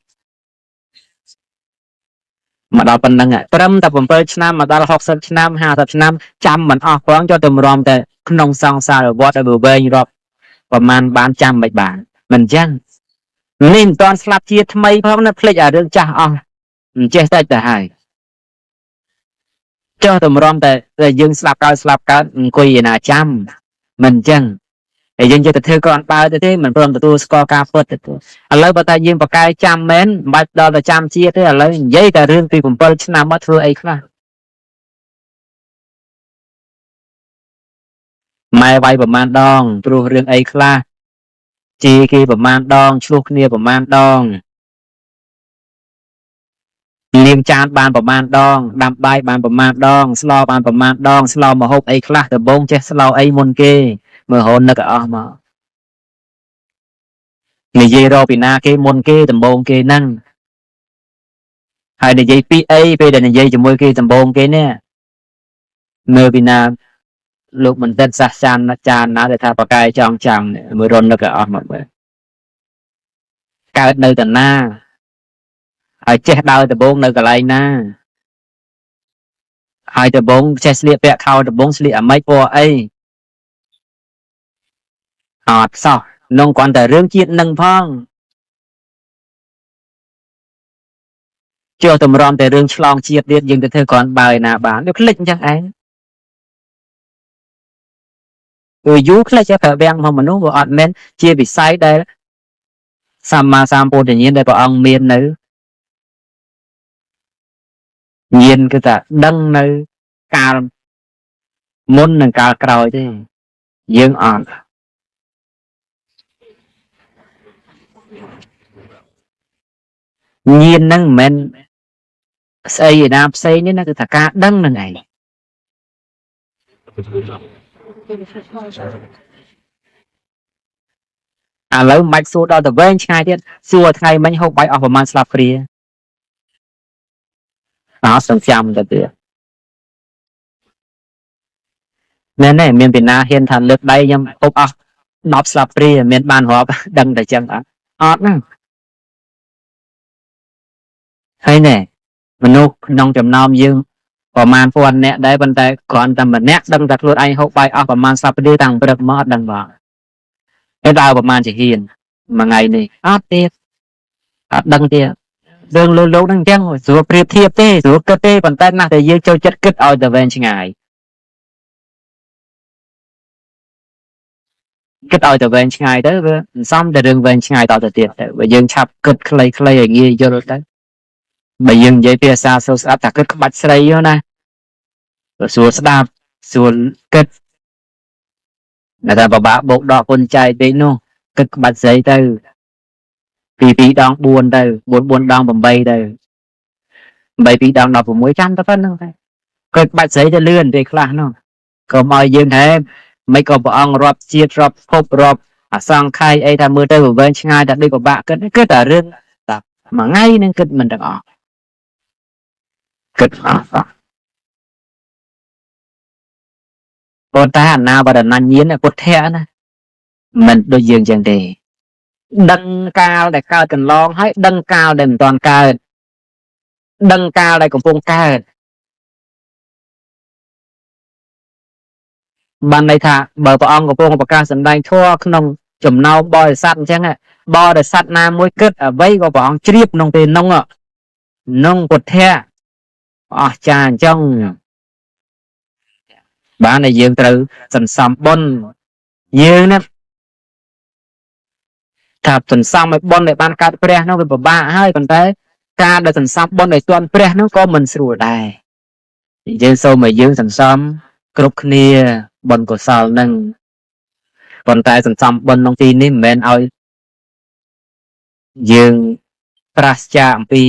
មកដល់ប៉ុណ្ណឹងត្រឹមតែ7ឆ្នាំមកដល់60ឆ្នាំ50ឆ្នាំចាំមិនអស់ផងចុះទៅរំតែក្នុងសង្សារវត្តឲ្យវែងរាប់ប្រហែលបានចាំមិនបានមិនអញ្ចឹងនេះមិនតាន់ស្លាប់ជាថ្មីផងណាភ្លេចអារឿងចាស់អស់មិនចេះតែទៅហើយចុះតម្រាំតែយើងស្លាប់កើតអង្គុយឯណាចាំមិនអញ្ចឹងហើយយើងចេះតែធ្វើគ្រាន់បើទៅទេមិនព្រមទទួលស្គាល់ការពិតទៅឥឡូវបើតែយើងបកកែចាំមែនមិនបាច់ដល់តែចាំជាតិទេឥឡូវនិយាយតែរឿងពី7ឆ្នាំមកធ្វើអីខ្លះម៉ែវាយប្រមាណដងព្រោះរឿងអីខ្លះជីគេប្រមាណដងឆ្លោះគ្នាប្រមាណដងលាងចានបានប្រមាណដងដាំបាយបានប្រមាណដងស្លបានប្រមាណដងស្លម្ហូបអីខ្លះដំបងចេះស្លអីមុនគេមើលហូននឹកអស់មកនិយាយរកពីណាគេមុនគេដំបងគេហ្នឹងហើយនិយាយពីអីពេលដែលនិយាយជាមួយគេដំបងគេនេះមើលពីណាលោកបណ្ឌិតសាសចានណាដែលថាបកកាយចងចាំមើលរននឹកអស់មកមើលកើតនៅតាណាហើយចេះដើរដំបងនៅកន្លែងណាហើយដំបងចេះស្លៀកពាក់ខោដំបងស្លៀកអាម៉េចពណ៌អីអត់សោះនងគ្រាន់តែរឿងជាតិនឹងផង chưa tầm rom tại rương chlong chiết điết nhưng từ thời còn bài nào bán được lịch chẳng ấy rồi dú cái cho cả beng mà nó vừa ọt men chia bị sai đây sama sampo tự nhiên đây bảo ông miền nữ nhiên cái ta đăng nơi cao muốn là cao cao thế dương ọt nhiên năng men xây gì nam xây nên là cái ta ca đăng là ngày à lâu mạch số đó từ bên ngayទៀតសួរថ្ងៃមិញហូបបាយអស់ប្រហែលស្លាបព្រាអត់សង្ឃាំទៅទៀតមែនទេមានពីណាហ៊ានថាលើកដៃខ្ញុំហូបអស់10ស្លាបព្រាមានបានរាប់ដឹងតែចឹងអត់អត់ហ្នឹងហើយណែមនុស្សក្នុងចំណោមយើងប្រហែលពាន់អ្នកដែរប៉ុន្តែគ្រាន់តែម្នាក់ដឹងតែខ្លួនឯងហូបបាយអស់ប្រហែលស្លាបព្រាតាំងព្រឹកមកអត់ដឹងបងហើយដើរប្រហែលជាហ៊ានមួយថ្ងៃនេះអត់ទៀតអត់ដឹងទៀតរឿងលោកហ្នឹងអញ្ចឹងស្រួលប្រៀបធៀបទេស្រួលគិតទេប៉ុន្តែណាស់តែយើងចូលចិត្តគិតឲ្យទៅវែងឆ្ងាយគិតឲ្យទៅវែងឆ្ងាយទៅវាមិនសមតែរឿងវែងឆ្ងាយតទៅទៀតទៅបើយើងឆាប់គិតខ្លីៗឲ្យងាយយល់ទៅបើយើងនិយាយភាសាស្រួលស្ដាប់តែគិតក្បាច់ស្រីណាស្រួលស្ដាប់ស្រួលគិតតែបបាក់បោកដកគុណចែកពេកនោះគិតក្បាច់ស្រីទៅ2 ដង 4ទៅ4 ដង 8ទៅ8 2 ដង 16ចាំតែប៉ុណ្្នឹងតែគិតក្បាច់ស្រីទៅលឿនពេលខ្លះនោះកុំឲ្យយើងថែមិនក៏ព្រះអង្គរាប់ជាតិរាប់ភពរាប់អសង្ខ័យអីថាមើលទៅវែងឆ្ងាយតែដូចពិបាកគិតគឺតែរឿងតែមួយថ្ងៃនឹងគិតមិនទាំងអស់គិតអស់ប៉ុន្តែអាណាបរណញ្ញញាណពុទ្ធៈណាមិនដូចយើងចឹងទេដឹងកាលដែលកើតកន្លងហើយដឹងកាលដែលមិនទាន់កើតដឹងកាលដែលកំពុងកើតបានន័យថាបើព្រះអង្គកំពុងប្រកាសសម្ដែងធម៌ក្នុងចំណោមបរិស័ទអញ្ចឹងបរិស័ទណាមួយគិតអ្វីក៏ព្រះអង្គជ្រាបក្នុងពេលនោះពុទ្ធៈអស្ចារ្យអញ្ចឹងបានតែយើងត្រូវសន្សំបុណ្យយើងណាថាសន្សំឲ្យបុណ្យដែលបានកើតព្រះនោះវាពិបាកហើយប៉ុន្តែការដែលសន្សំបុណ្យឲ្យទាន់ព្រះនោះក៏មិនស្រួលដែរយើងសូមឲ្យយើងសន្សំគ្រប់គ្នាបុណ្យកុសលនឹងប៉ុន្តែសន្សំបុណ្យក្នុងទីនេះមិនមែនឲ្យយើងប្រាសចាកអំពី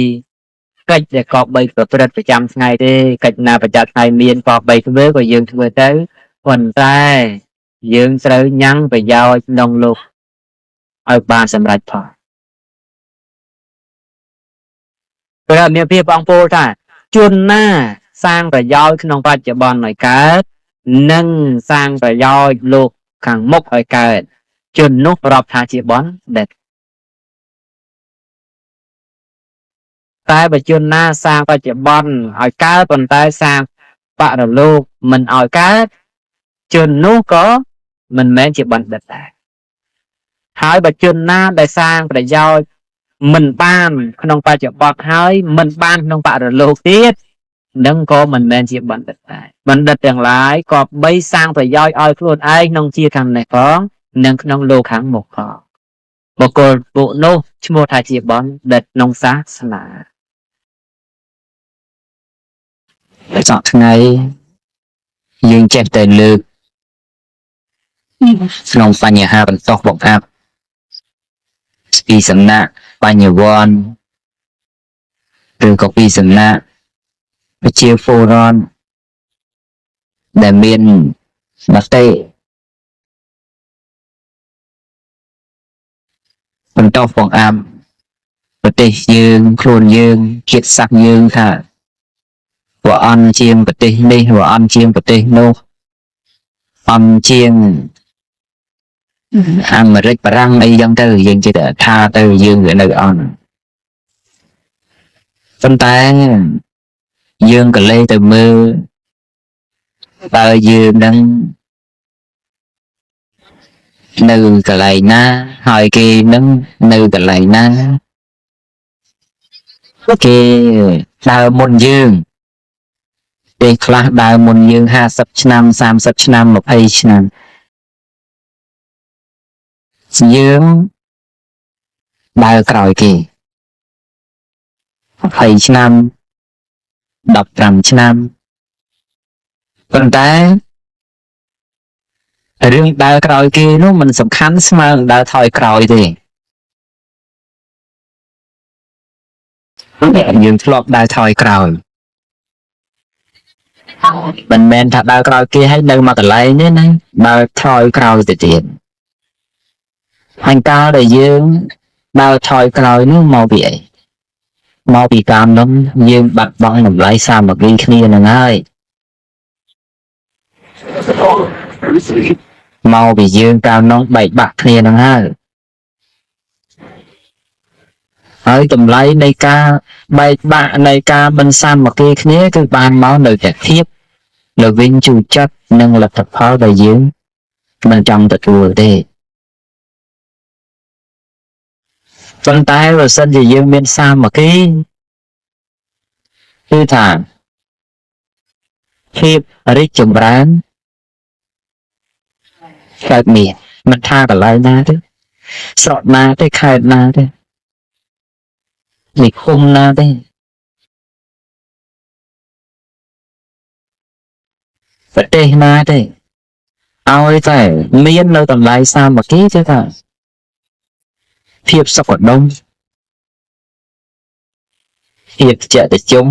កិច្ចដែលកបីប្រព្រឹត្តប្រចាំថ្ងៃទេកិច្ចណាប្រចាំថ្ងៃមានកបីធ្វើក៏យើងធ្វើទៅប៉ុន្តែយើងត្រូវញ៉ាំងប្រយោជន៍ក្នុងលោកឲ្យបានសម្រេចផលព្រះមានភាពបងប្អូនថាជនណាសាងប្រយោជន៍ក្នុងបច្ចុប្បន្នឲ្យកើតនិងសាងប្រយោជន៍លោកខាងមុខឲ្យកើតជននោះរាប់ថាជាបុណ្យដែលតែបើជនណាសាងបច្ចុប្បន្នឲ្យកើតប៉ុន្តែសាងបរលោកមិនឲ្យកើតជននោះក៏មិនមែនជាបណ្ឌិតដែរហើយបើជនណាដែលសាងប្រយោជន៍មិនបានក្នុងបច្ចុប្បន្នហើយមិនបានក្នុងបរលោកទៀតនឹងក៏មិនមែនជាបណ្ឌិតដែរបណ្ឌិតទាំងឡាយក៏បីសាងប្រយោជន៍ឲ្យខ្លួនឯងក្នុងជាខាងនេះផងនិងក្នុងលោកខាងមុខផងបុគ្គលពួកនោះឈ្មោះថាជាបណ្ឌិតក្នុងសាសនាសប្តាហ៍ថ្ងៃយើងចេះតែលើកក្នុងបញ្ហាបន្តបង្អាប់ពីសំណាក់បញ្ញវន្តឬក៏ពីសំណាក់វិជាហ្វូរ៉នដែលមានមតិបន្តបង្អាប់ប្រទេសយើងខ្លួនយើងជាតិសាសន៍យើងថាព្រះអង្គជាងប្រទេសនេះព្រះអង្គជាងប្រទេសនោះអង្គជាងអាមេរិកបារាំងអីចឹងទៅយើងជិះថាទៅយើងនៅអង្គប៉ុន្តែយើងក៏លេទៅមើលបើយើងនឹងនៅកន្លែងណាហើយគេនឹងនៅកន្លែងណា គេដើរមុនយើងពេលខ្លះដើរមុនយើង50ឆ្នាំ30ឆ្នាំ20ឆ្នាំយើងដើរក្រោយគេ20ឆ្នាំ15ឆ្នាំប៉ុន្តែរឿងដើរក្រោយគេនោះมันសំខាន់ស្មើនឹងដើរថយក្រោយទេយើងធ្លាប់ដើរថយក្រោយមិនមែនថាដើរក្រោយគេឲ្យនៅមកកន្លែងទេណាដើរថយក្រោយទៅទៀតហើយកាលដែលយើងដើរថយក្រោយនោះមកពីអីមកពីកាលនោះយើងបាត់បង់តម្លៃសាមគ្គីគ្នានឹងហើយមកពីយើងកាលនោះបែកបាក់គ្នានឹងហើយតម្លៃនៃការបែកបាក់នៃការមិនសាមគ្គីគ្នាគឺបានមកនៅតែភាពនៅវិញជូរចិត្តនិងលទ្ធផលដែលយើងមិនចង់ទទួលទេប៉ុន្តែបើសិនជាយើងមានសាមគ្គីគឺថាភាពរីកចម្រើនកើតមានមិនថាកន្លែងណាទេស្រុកណាទេខេត្តណាទេនិគមណាទេប្រទេសណាទេឲ្យតែមាននៅតម្លៃសាមគ្គីទេថាភាពសុខដុមភាពចតិជុំ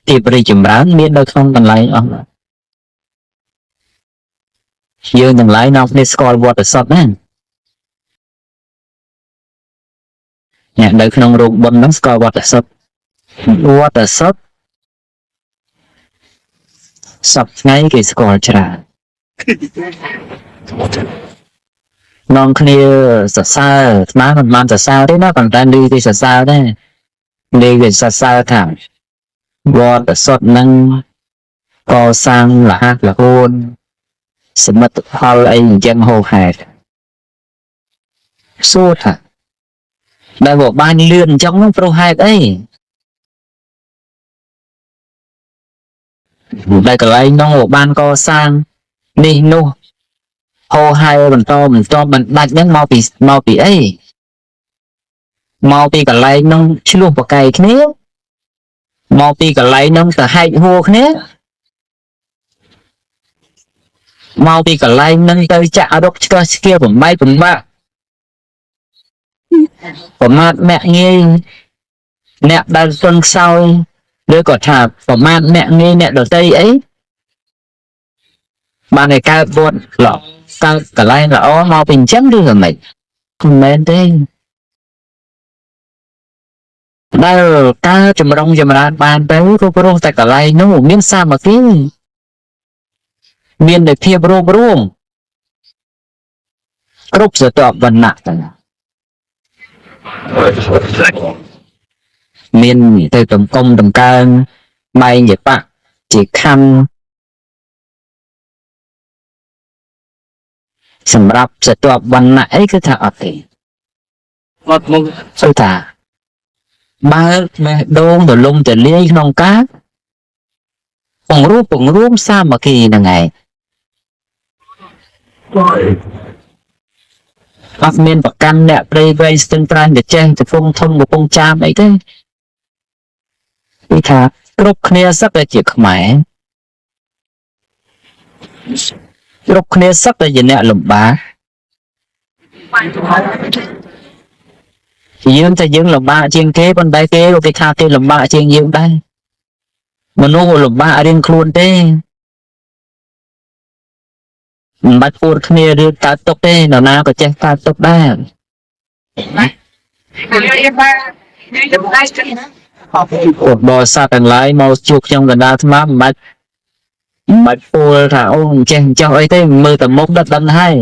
ភាពរីកចម្រើនមាននៅក្នុងតម្លៃអស់យើងទាំងឡាយនាំគ្នាស្គាល់វត្តសពណាអ្នកនៅក្នុងរោងបុណ្យហ្នឹងស្គាល់វត្តសពសពថ្ងៃគេស្គាល់ច្រើននាំគ្នាសរសើរស្មានមិនបានសរសើរទេណាប៉ុន្តែឮគេសរសើរដែរឮគេសរសើរថាវត្តសពហ្នឹងកសាងលះលហួនសមិទ្ធផលអីអញ្ចឹងហូរហែតសួរថាដែលមកបានលឿនអញ្ចឹងនោះព្រោះហេតុអីដែលកន្លែងនោះបានកសាងនេះនោះហូរហែបន្តមិនដាច់ហ្នឹងមកពីអីមកពីកន្លែងនោះឆ្លោះប្រកែកគ្នាមកពីកន្លែងនោះទៅហែកហួរគ្នាមកពីកន្លែងហ្នឹងទៅចាក់រុកឆ្កឹះឆ្កៀលបំបែកបំបាក់ប្រមាថមាក់ងាយអ្នកដែលសុនខ្សោយឬក៏ថាប្រមាថមាក់ងាយអ្នកដទៃអីបានតែកើតវត្តល្អកើតកន្លែងល្អមកពីអញ្ចឹងឬក៏មិនមែនទេដែលការចម្រុងចម្រើនបានទៅក៏ព្រោះតែកន្លែងនោះមានសាមគ្គីមានតែភាពរួបរួមគ្រប់ស្រទាប់វណ្ណៈទាំងមានទៅតំកុំតំកើងបែងជាបៈជាខណ្ឌសម្រាប់ស្រទាប់វណ្ណៈអីគឺថាអត់ទេអត់មកសុទ្ធថាបើបេះដូងទលំទលាយក្នុងការពង្រួមសាមគ្គីហ្នឹងឯងអត់មានប្រកាន់អ្នកព្រៃវែងស្ទឹងត្រែងទៅចេះទៅពងធំកំពង់ចាមអីទេគឺថាគ្រប់គ្នាសឹកតែជាខ្មែរគ្រប់គ្នាសឹកតែជាអ្នកលំបាកយើងតែយើងលំបាកជាងគេប៉ុន្តែគេក៏គេថាគេលំបាកជាងយើងដែរមនុស្សលំបាករៀងខ្លួនទេមិនបាច់ពួតគ្នារឿងកើតទុកទេនរណាក៏ចេះកើតទុកដែរពុទ្ធបរិស័ទទាំងឡាយមកជួបខ្ញុំកណ្ដាលអាត្មាមិនបាច់ពួលថាអូអញ្ចេះអញ្ចោះអីទេមើលតែមុខដឹកដឹងហើយ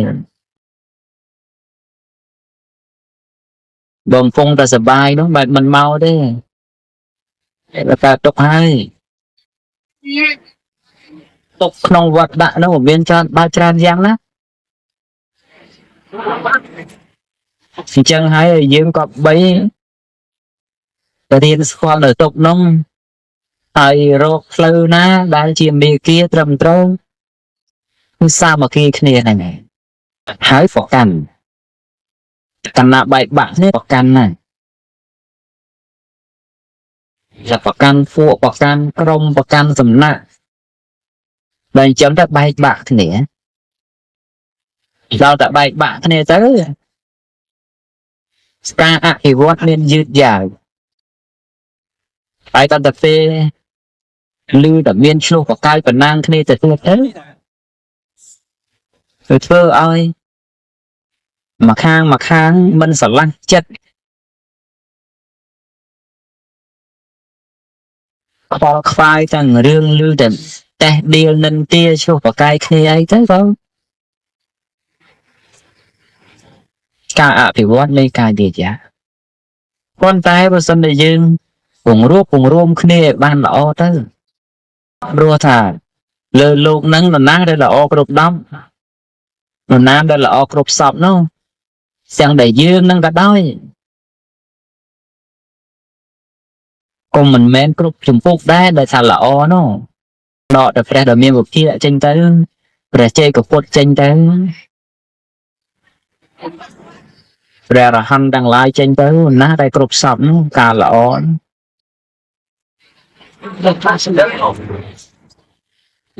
បងពងតែសបាយនោះបែបមិនមកទេតែកើតទុកហើយទុកក្នុងវត្តដាក់នោះមានច្រើនយ៉ាងណាអញ្ចឹងហើយយើងក៏បី រៀនស្គាល់នៅតុកនោះហើយរកផ្លូវណាដែលជាមេគាត្រឹមត្រូវគឺសាមគ្គីគ្នាហ្នឹងឯងហើយប្រកាន់កណ្ណាបែកបាក់នេះប្រកាន់ណាจะប្រកាន់ពួកប្រកាន់ក្រុមប្រកាន់សំណាក់តែអញ្ចឹងទៅបែកបាក់គ្នាដល់តែបែកបាក់គ្នាទៅការអភិវឌ្ឍមានយឺតយ៉ាវហើយដល់តែពេលឮតែមានឆ្លោះប្រកែកប្រណាំងគ្នាទៅទៀតទៅធ្វើឲ្យមកខាងមិនស្រឡះចិត្តខ្វល់ខ្វាយទាំងរឿងឮតែតេះដៀលនិន្ទាឆ្លោះប្រកែកគ្នាអីទៅក៏ការអភិវឌ្ឍនៃការយឺតយ៉ាវប៉ុន្តែបើសិនតែយើងពង្រួមគ្នាឲ្យបានល្អទៅព្រោះថាលើលោកហ្នឹងនរណាដែលល្អគ្រប់10នរណាដែលល្អគ្រប់សពនោះទាំងដែលយើងនឹងក៏ដោយកុំមិនមែនគ្រប់ចម្ពោះដែរដែលថាល្អនោះដកតែព្រះដ៏មានវិភាកចេញទៅព្រះជ័យកពុទ្ធចេញទៅព្រះអរហន្តទាំងឡាយចេញទៅណាដែលគ្រប់សពនោះការល្អ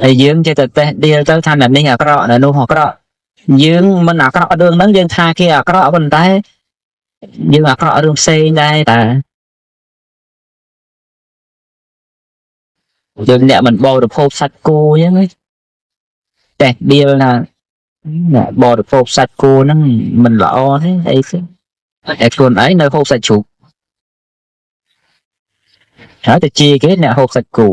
ហើយយើងចេះតែតេះដៀលទៅថាអ្នកនេះអាក្រក់អ្នកនោះអាក្រក់យើងមិនអាក្រក់រឿងហ្នឹងយើងថាគេអាក្រក់ប៉ុន្តែយើងអាក្រក់រឿងផ្សេងដែរតែយើងអ្នកមិនបរិភោគសាច់គោអញ្ចឹងតែដៀលណាបរិភោគសាច់គោហ្នឹងមិនល្អទេអីទេតែខ្លួនឯងនៅហូបសាច់ជ្រូកហើយទៅជាគេអ្នកហូបសាច់គោ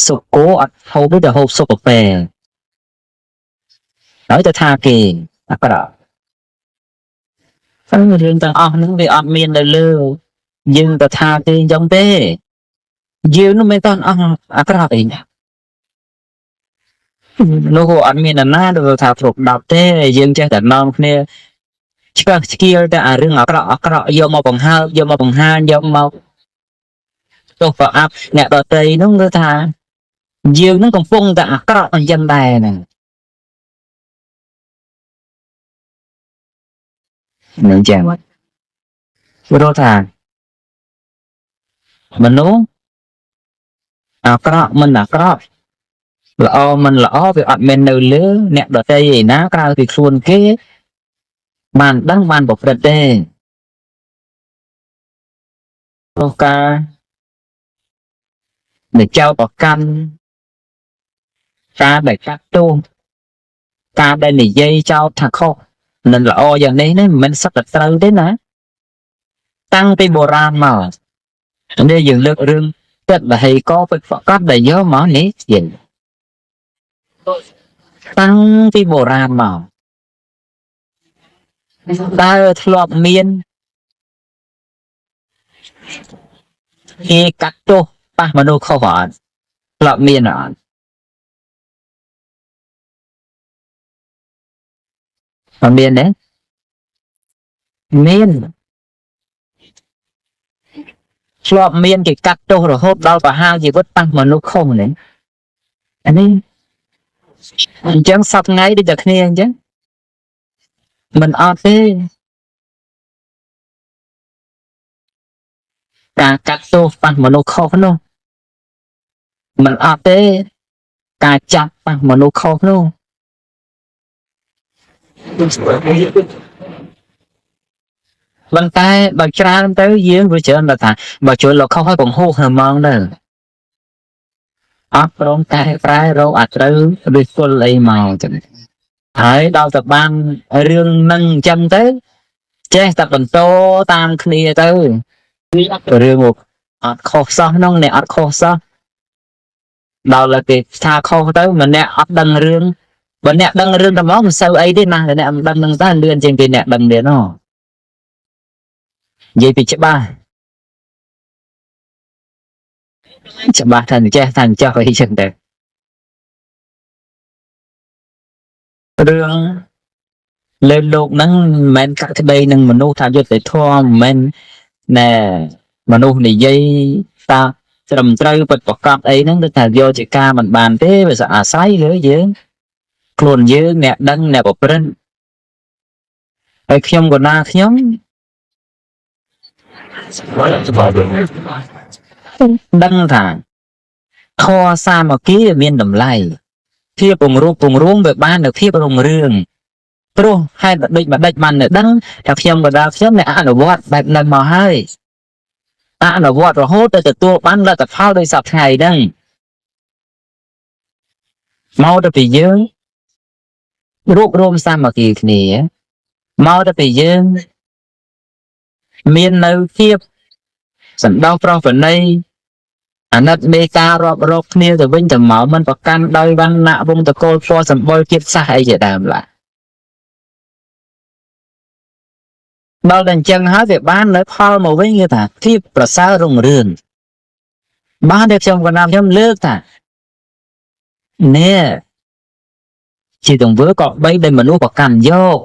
សុកគោអត់ហូបទេតែហូបសុកកាហ្វេហើយទៅថាគេអាក្រក់រឿងទាំងអស់ហ្នឹងវាអត់មាននៅលើយើងទៅថាគេអញ្ចឹងទេយើងនោះមិនតន់អស់អាក្រក់អីលោកអត់មាននរណាទៅថាគ្រប់10ទេយើងចេះតែនាំគ្នាឆ្កឹះឆ្កៀលតែអារឿងអាក្រក់យកមកបង្ហើបយកមកបង្ហាញយកមកទោះប្រអាប់អ្នកដតីនោះគឺថាយើងនឹងកំពុងតែអាក្រក់អញ្ចឹងដែរហ្នឹងនឹងចឹងព្រោះថាមនុស្សអាក្រក់មិនអាក្រក់ល្អមិនល្អវាអត់មែននៅលើអ្នកដតីឯណាក្រៅពីខ្លួនគេបានដឹងបានប្រព្រឹត្តទេព្រោះការដែលចោតប្រកាន់ការដែលកាត់ទោសការដែលនិយាយចោតថាខុសមិនល្អយ៉ាងនេះមិនមែនសឹកតែត្រូវទេណាតាំងពីបុរាណមកនេះយើងលើករឿងទឹកលហេកពិតប្រកបដែលយកមកនេះយើងតាំងពីបុរាណមកតើធ្លាប់មានគេកាត់ទោសប៉ះមនុស្សខុសអត់ធ្លាប់មានអត់អត់មានទេមានធ្លាប់មានគេកាត់ទោសរហូតដល់ប្រហារជីវិតប៉ះមនុស្សខុសនេះអានេះអញ្ចឹងសប្ថ្ងៃដូចតែគ្នាអញ្ចឹងមិនអត់ទេការកាត់ទោសប៉ះមនុស្សខុសនោះមិនអត់ទេការចាប់ប៉ះមនុស្សខុសនោះប៉ុន្តែបើច្រើនទៅយើងវាច្រើនថាបើជួយលោកខុសឲ្យបង្ហូរហ្មងទៅអត់ព្រមតែប្រែរកអាត្រូវឬគល់អីមកចឹងហើយដល់តែបានរឿងនឹងអញ្ចឹងទៅចេះតែបន្តតាមគ្នាទៅរឿងអត់ខុសសោះនោះអ្នកអត់ខុសសោះដល់គេថាខុសទៅម្នាក់អត់ដឹងរឿងបើអ្នកដឹងរឿងតែមកមិនសូវអីទេណាអ្នកមិនដឹងនឹងតែលឿនជាងគេអ្នកដឹងទៀតណោះនិយាយពីច្បាស់ថាចេះថាចោះអីចឹងទៅរឿង លើលោកហ្នឹងមិនមែនកាត់ក្តីនឹងមនុស្សថាយុត្តិធម៌មិនមែនណែមនុស្សនិយាយតាត្រឹមត្រូវពិតប្រកបអីហ្នឹងគឺថាយកជាការមិនបានទេវាអាស្រ័យលើយើងខ្លួនយើងអ្នកដឹងអ្នកប្រព្រឹត្តហើយខ្ញុំក៏ណាខ្ញុំដឹងថាធម៌សាមគ្គីមានតម្លៃភាពពង្រួមវាបាននៅភាពរុងរឿងព្រោះហេតុដូចម្ដេចបាននៅដឹងថាខ្ញុំក៏ដល់ខ្ញុំអ្នកអនុវត្តបែបហ្នឹងមកហើយអនុវត្តរហូតទៅទទួលបានលទ្ធផលដោយសពថ្ងៃហ្នឹងមកទៅពីយើងរួបរวมសាមគ្គីគ្នាមកទៅពីយើងមាននៅភាពសន្តោសប្រោសប្រណីអាណិតមេត្តារាប់រកគ្នាទៅវិញទៅមកមិនប្រកាន់ដោយវណ្ណៈវងតកូលពណ៌សម្បុរជាតិសាសអីជាដើមឡើយដល់តែអញ្ចឹងហើយវាបាននៅផលមកវិញគឺថាភាពប្រសើររុងរឿងបានតែខ្ញុំកណ្ដាលខ្ញុំលើកថានេះជាទង្វើក៏បីដែលមនុស្សប្រកាន់យក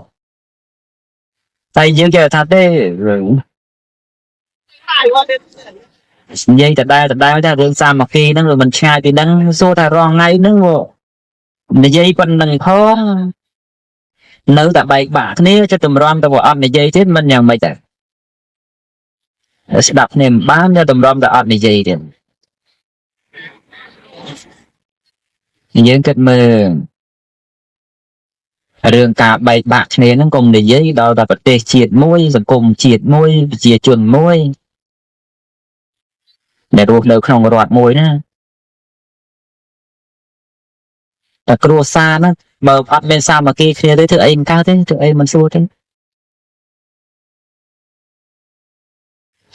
តែយើងគេថាទេរឿងនិយាយដដែលថារឿងសាមគ្គីហ្នឹងវាមិនឆ្ងាយពីហ្នឹងសួរថារងថ្ងៃហ្នឹងនិយាយប៉ុណ្្នឹងផងនៅតែបែកបាក់គ្នាចិត្តតម្រាំទៅអត់និយាយទៀតមិនយ៉ាងម៉េចដែរស្ដាប់គ្នាមិនបានតែតម្រាំតែអត់និយាយទៀតយើងគិតមើលរឿងការបែកបាក់គ្នាហ្នឹងកុំនិយាយដល់តែប្រទេសជាតិមួយសង្គមជាតិមួយប្រជាជនមួយដែលរស់នៅក្នុងរដ្ឋមួយណាតែគ្រួសារហ្នឹងបើអត់មានសាមគ្គីគ្នាទេធ្វើអីមិនកើតទេធ្វើអីមិនស្រួលទេ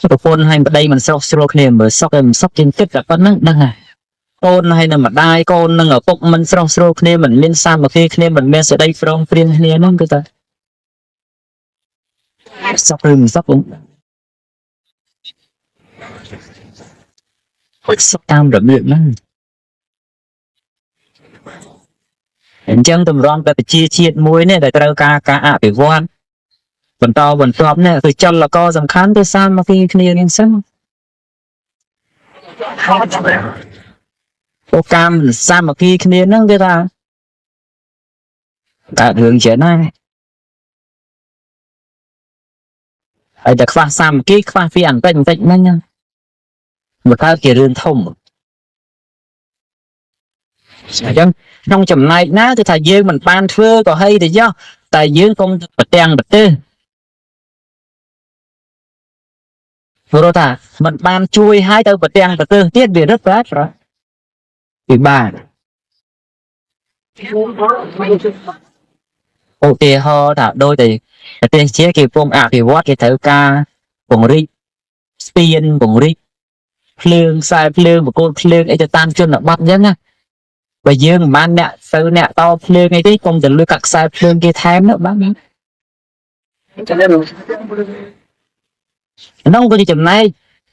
ប្រពន្ធហើយប្តីមិនស្រស់ស្រួលគ្នាមើលសុខឯមិនសុខជាងគិតតែប៉ុណ្្នឹងដឹងហើយកូនហើយនឹងម្ដាយកូននឹងឪពុកមិនស្រស់ស្រួលគ្នាមិនមានសាមគ្គីគ្នាមិនមានសេចក្តីព្រមព្រៀងគ្នាហ្នឹងគឺថាសុខឬមិនសុខសុខតាមរបៀបហ្នឹងអញ្ចឹងតម្រាំតែប្រជាជាតិមួយនេះដែលត្រូវការការអភិវឌ្ឍបន្តបន្ទាប់នេះគឺចលករសំខាន់គឺសាមគ្គីគ្នារៀងសិនអូកាមសាមគ្គីគ្នាហ្នឹងគេថាកើតរឿងច្រើនណាស់ហើយតែខ្វះសាមគ្គីខ្វះពីបន្តិចហ្នឹងវាកើតជារឿងធំអញ្ចឹងក្នុងចំណែកណាគឺថាយើងមិនបានធ្វើក៏ហីទៅចុះតែយើងកុំប្រទាំងប្រទេសព្រោះថាมันបានជួយឲ្យទៅប្រទាំងប្រទេសទៀតវារឹតប្រាប្រពិបាកឧទាហរណ៍ថាដូចតែប្រទេសជាគេកំពុងអភិវឌ្ឍគេត្រូវការពង្រីកស្ពានពង្រីកភ្លើងខ្សែភ្លើងបកគោភ្លើងអីទៅតាមជនបទអញ្ចឹងណាបើយើងមិនបានអ្នកទៅអ្នកតភ្លើងអីទេកុំទៅលើកាត់ខ្សែភ្លើងគេថែមនោះបានក្នុងក៏ជាចំណែក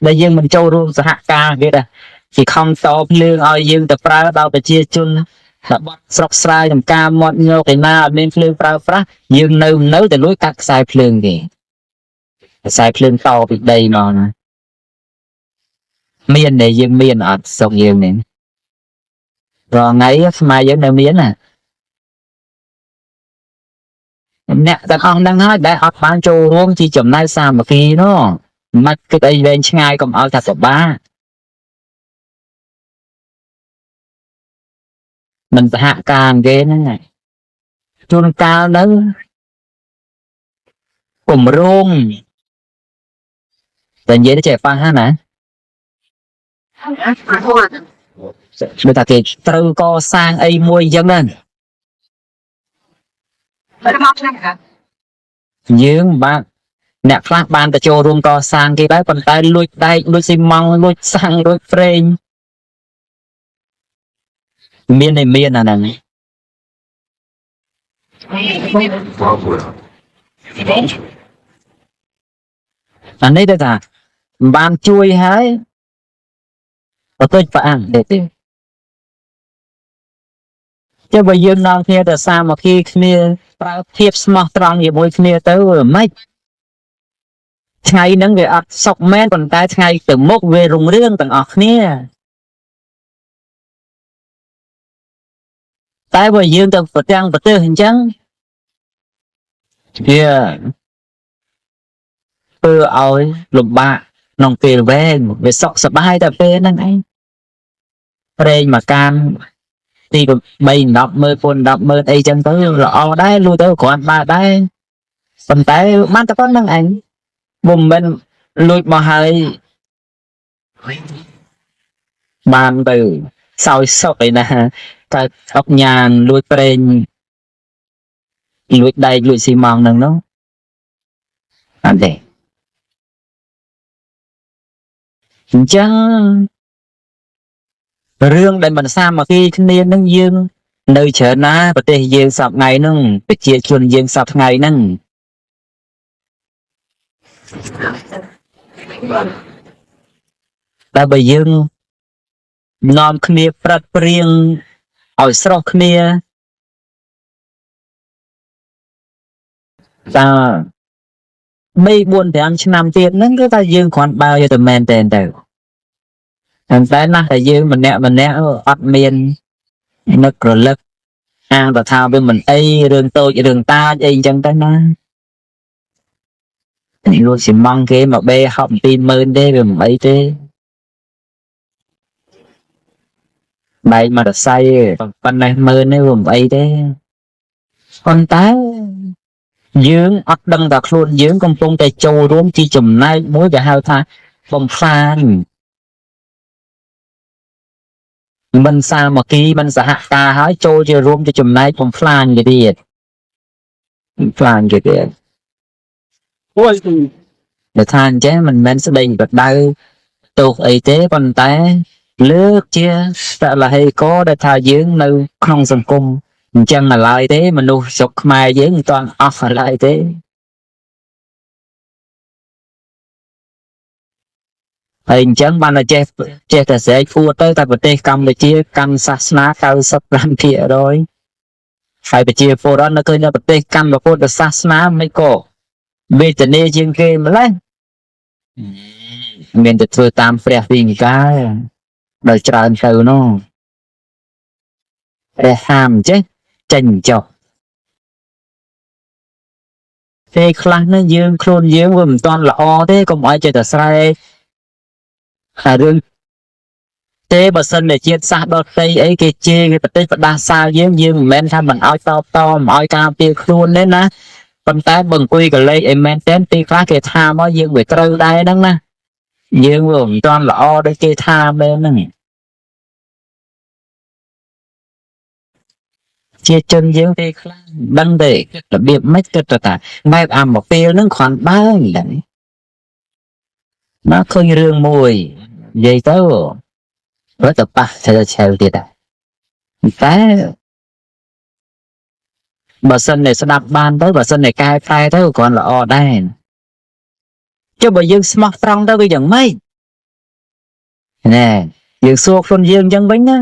ដែលយើងមិនចូលរួមសហការគេដែរជាខំតភ្លើងឲ្យយើងទៅប្រើដល់ប្រជាជនតែបាត់ស្រុកស្រែចំការមាត់ញោកឯណាអត់មានភ្លើងប្រើប្រាស់យើងនៅតែលួចកាត់ខ្សែភ្លើងគេខ្សែភ្លើងតពីដីមកណាមានតែយើងមានអត់ស្រុកយើងនេះរងថ្ងៃខ្មែរយើងនៅមានណាអ្នកទាំងអស់ហ្នឹងហើយដែលអត់បានចូលរួមជាចំណែកសាមគ្គីនោះមិនគិតអីវែងឆ្ងាយកុំឲ្យថាពិបាកមិនសហការគេហ្នឹងហើយជួនកាលទៅគម្រោងតែនិយាយទៅចេះប៉ះណាដូចថាគេត្រូវកសាងអីមួយអញ្ចឹងណាយើងបាទអ្នកខ្លះបានទៅចូលរួមកសាងគេដែរប៉ុន្តែលួចដែកលួចស៊ីម៉ង់លួចសាំងលួចប្រេងមានអាហ្នឹងអានេះទៅថាមិនបានជួយហើយទៅផ្អាំងទេ chứបើយើងនាំគ្នាទៅសាមគ្គីគ្នាប្រើភាពស្មោះត្រង់ជាមួយគ្នាទៅមិនថ្ងៃហ្នឹងវាអត់សុខមែនប៉ុន្តែថ្ងៃទៅមុខវារុងរឿងទាំងអស់គ្នាតែបើយើងទៅប្រទាំងប្រទេសអញ្ចឹងវាធ្វើឲ្យលំបាកក្នុងពេលវែងវាសុខសប្បាយតែពេលហ្នឹងឯងប្រេងមកកានទី3 10មើល4 10មើលអីចឹងទៅល្អដែរលុយទៅគ្រាន់បើដែរប៉ុន្តែបានតែប៉ុណ្្នឹងឯងមិនមែនលួចមកហើយបានទៅសោយសុខឯណាតែអុកញ៉ានលួចប្រេងលួចដែកលួចស៊ីម៉ងហ្នឹងនោះអត់ទេអញ្ចឹងរឿងដែលមិនសាមគ្គីគ្នានឹងយើងនៅច្រើនណាប្រទេសយើងសពថ្ងៃហ្នឹងប្រជាជនយើងសពថ្ងៃហ្នឹងតែបើយើងនាំគ្នាប្រិតព្រៀងឲ្យស្រស់គ្នាតើ3 4 5ឆ្នាំទៀតហ្នឹងគឺថាយើងគ្រាន់បើយកតែមែនតែទៅតែណាស់តែយើងម្នាក់អត់មាននឹករលឹកអាងថាវាមិនអីរឿងតូចរឿងតាចអីអញ្ចឹងទៅណាលួចស៊ីម៉ងគេមកបេហប់20000ទេវាមិនអីទេបែកមករស័យប៉ុណ្ណេះ10000នេះវាមិនអីទេប៉ុន្តែយើងអត់ដឹងថាខ្លួនយើងកំពុងតែចូលរួមជាចំណែកមួយគេហៅថាបំផ្លាញមិនសាមគ្គីមិនសហការហើយចូលជារួមជាចំណែកបំផ្លាញគេទៀតបំផ្លាញគេទៀតអូយតែថាអញ្ចឹងមិនមែនស្ដីបដៅទោសអីទេប៉ុន្តែលើកជាតលហេកដែលថាយើងនៅក្នុងសង្គមអញ្ចឹងឡើយទេមនុស្សស្រុកខ្មែរយើងមិនទាន់អស់ឡើយទេហើយអញ្ចឹងបានតែចេះតែស្រែកពួតទៅតែប្រទេសកម្ពុជាកាន់សាសនា 95% ហើយប្រជាពលរដ្ឋនៅឃើញនៅប្រទេសកាន់ពុទ្ធសាសនាមិនក៏វេទនាជាងគេម្ល៉េះមានតែធ្វើតាមព្រះវិញ្ញាការដល់ច្រើនទៅនោះព្រះហាមចេះចេញចុះពេលខ្លះនេះយើងខ្លួនយើងវាមិនតាន់ល្អទេកុំឲ្យចេះតែស្រែកហើយរឿងទេបើសិនតែជាតិសាសដតីអីគេជេរគេប្រទេសបដាសាលយើងមិនមែនថាមិនឲ្យតបតមិនឲ្យការពារខ្លួនទេណាប៉ុន្តែបើអង្គុយកលេសអីមែនតែនពេលខ្លះគេថាមកយើងវាត្រូវដែរហ្នឹងណាយើងវាមិនតាន់ល្អដូចគេថាមែនហ្នឹងជាជនយើងពេលខ្លះដឹងទេរបៀបម៉េចគិតថាបែបអាមកពេលហ្នឹងគ្រាន់បើហ្នឹងមកឃើញរឿងមួយនិយាយទៅរត់ទៅប៉ះឆែលទៀតតែបើសិនតែស្ដាប់បានទៅបើសិនតែកែប្រែទៅគ្រាន់ល្អដែរចុះបើយើងស្មោះត្រង់ទៅវាយ៉ាងម៉េចណែយើងសួរខ្លួនយើងអញ្ចឹងវិញណា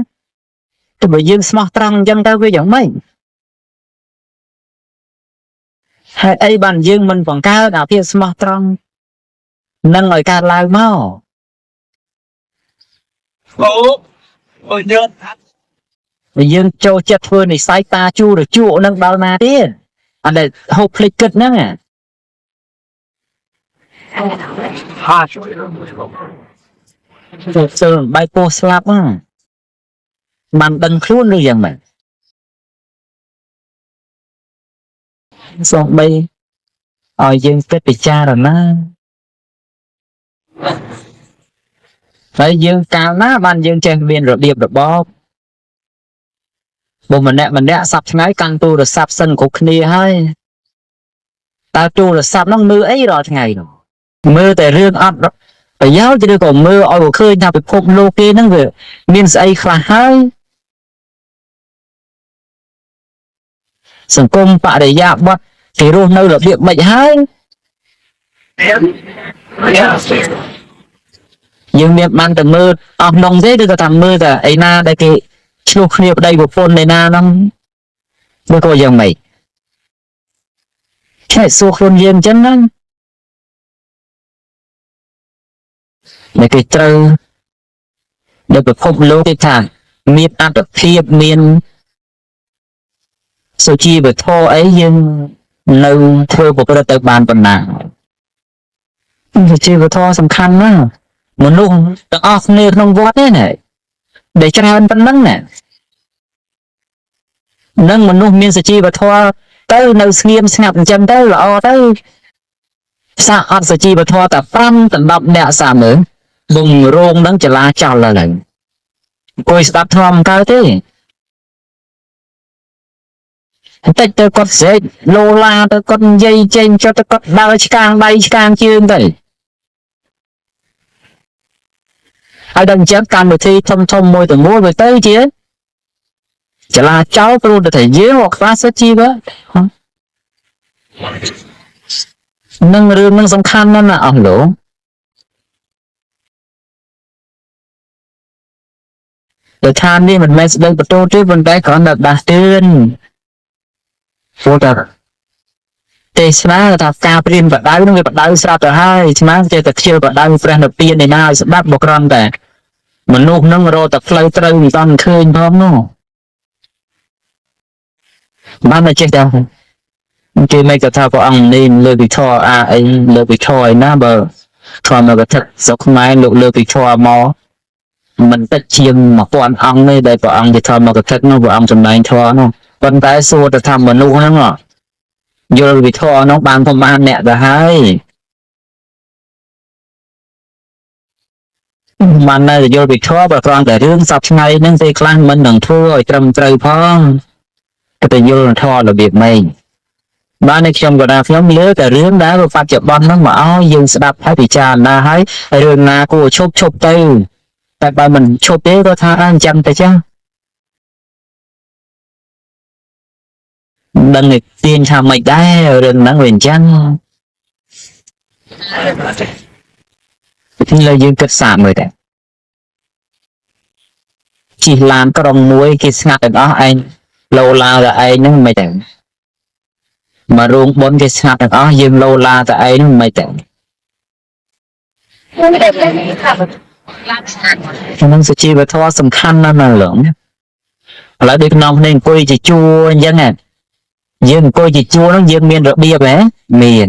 ចុះបើយើងស្មោះត្រង់អញ្ចឹងទៅវាយ៉ាងម៉េចហេតុអីបានយើងមិនបង្កើតអាភាពស្មោះត្រង់នឹងឲ្យកើតឡើងមកអូយើងយើងចូលចិត្តធ្វើនិស័យតាជូរជក់នឹងដល់ណាទៀតអត់ដែលហូបភ្លេចគិតហ្នឹងហាចូលបែកពោះស្លាប់ហ្នឹងបានដឹងខ្លួនឬយ៉ាងម៉េចសូម្បីឲ្យយើងគិតពិចារណាហើយយើងកាលណាបានយើងចេះមានរបៀបរបបបើម្នាក់សັບថ្ងៃកាន់ទូរស័ព្ទសិនគ្រប់គ្នាហើយតើទូរស័ព្ទហ្នឹងមើលអីរាល់ថ្ងៃនោះមើលតែរឿងអត់ប្រយោជន៍ឬក៏មើលឲ្យឃើញថាពិភពលោកគេហ្នឹងវាមានស្អីខ្លះហើយសង្គមបរិយាបថគេរស់នៅរបៀបម៉េចហើយយើងមានបានតែមើលអស់នងទេឬក៏ថាមើលតែឯណាដែលគេឆ្លោះគ្នាប្តីប្រពន្ធឯណាហ្នឹង ឬក៏យ៉ាងម៉េចខែសួរខ្លួនយើងអញ្ចឹងណាដែលគេត្រូវដែលពិភពលោកគេថាមានអត្តភាពមានសុជីវធម៌អីយើងនៅធ្វើប្រព្រឹត្តទៅបានប៉ុណ្ណាសុជីវធម៌សំខាន់ណាស់មនុស្សទាំងអស់គ្នាក្នុងវត្តនេះណាដែលច្រើនប៉ុណ្ណឹងណានឹងមនុស្សមានសុជីវធម៌ទៅនៅស្ងៀមស្ងាត់អញ្ចឹងទៅល្អទៅសាអត់សុជីវធម៌តែ5ដល់10អ្នកសាមើលបំរងនឹងចលាចលឡើយអង្គុយស្ដាប់ធម៌កើតទេបន្តិចទៅគាត់ស្រែកលោឡាទៅគាត់និយាយចេញចុះទៅគាត់ដើរឆ្កាងដៃឆ្កាងជើងទៅហើយដល់អញ្ចឹងកម្មវិធីធំមួយទៅមួយទៅជាចលាចលព្រោះតែយើងអត់ខ្វះសុជីវៈនឹងរឿងនឹងសំខាន់ណាស់ណាអស់លោកតែឋាននេះមិនមែនស្ដីបន្ទោសទេប៉ុន្តែគ្រាន់តែដាស់តឿនព្រោះតែទេសនាថាការព្រៀនបដៅនឹងវាបដៅស្រាប់ទៅហើយឆ្មាចេះតែខ្ជិលបដៅព្រះនិព្វានឯណាឲ្យស្ដាប់បើគ្រាន់តែមនុស្សនឹងរកតែផ្លូវត្រូវមិនតាន់ឃើញផងនោះបានតែចេះតែគេមិនក៏ថាព្រះអង្គនេះលើកវិធរអីលើកវិធរឯណាបើធម្មកថាស្រុកខ្មែរលោកលើកវិធរមកមិនតិចជាង1000អង្គទេដែលព្រះអង្គជាធម្មកថានោះព្រះអង្គសម្ដែងធម៌នោះប៉ុន្តែសួរទៅថាមនុស្សហ្នឹងយល់វិធរនោះបានប្រមាណអ្នកទៅហើយបាននៅយល់វិធរបើគ្រាន់តែរឿងសពថ្ងៃហ្នឹងទេខ្លះមិននឹងធ្វើឲ្យត្រឹមត្រូវផងតែយល់ធម៌របៀបម៉េចបាននេះខ្ញុំក៏ថាខ្ញុំលើតែរឿងដែលបច្ចុប្បន្នហ្នឹងមកឲ្យយើងស្ដាប់ហើយពិចារណាហើយរឿងណាគួរឈប់ទៅតែបើមិនឈប់ទេក៏ថាអញ្ចឹងទៅចាដឹងតែទាញថាមិនដែររឿងហ្នឹងវាអញ្ចឹងពីលើយើងគិតសាកមើលដែរជិះឡានក្រុងមួយគេស្ងាត់ទាំងអស់ឯងលោឡាតែឯងហ្នឹងមិនទេមករោងបុនគេស្ងាត់ទាំងអស់យើងលោឡាតែឯងហ្នឹងមិនទេក្នុងសុជីវធម៌សំខាន់ណាស់ណាលោកឥឡូវដូចក្នុងនេះអង្គុយជាជួរអញ្ចឹងយើងអង្គុយជាជួរហ្នឹងយើងមានរបៀបហ៎មាន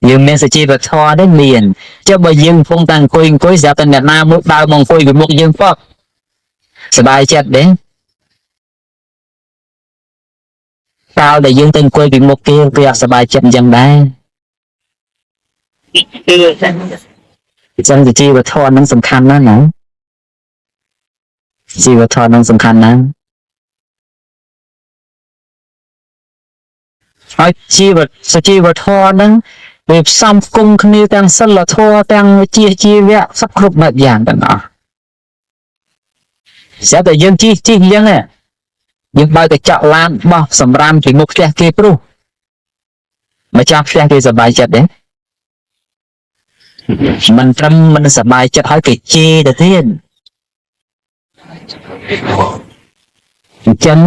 យើងមានសុជីវធម៌នេះមានចុះបើយើងកំពុងតែអង្គុយស្រាប់តែអ្នកណាមួយដើរមកអង្គុយពីមុខយើងប៉កសบายចិត្តទេកាលដែលយើងទៅអង្គុយពីមុខគេអត់សบายចិត្តអញ្ចឹងដែរចឹងជីវធម៌នឹងសំខាន់ណាស់ណាជីវធម៌នឹងសំខាន់ណាស់ហើយសុជីវធម៌នឹងវាផ្សំផ្គុំគ្នាទាំងសិលធម៌ទាំងវិជ្ជាជីវៈសពគ្រប់បែបយ៉ាងទាំងអស់ស្រាប់តែយើងជិះអញ្ចឹងយើងបើកទៅចាក់ឡានបោះសម្រាមពីមុខផ្ទះគេព្រោះម្ចាស់ផ្ទះគេសប្បាយចិត្តទេមិនត្រឹមមិនសប្បាយចិត្តឲ្យគេជេរទៅទៀតអញ្ចឹង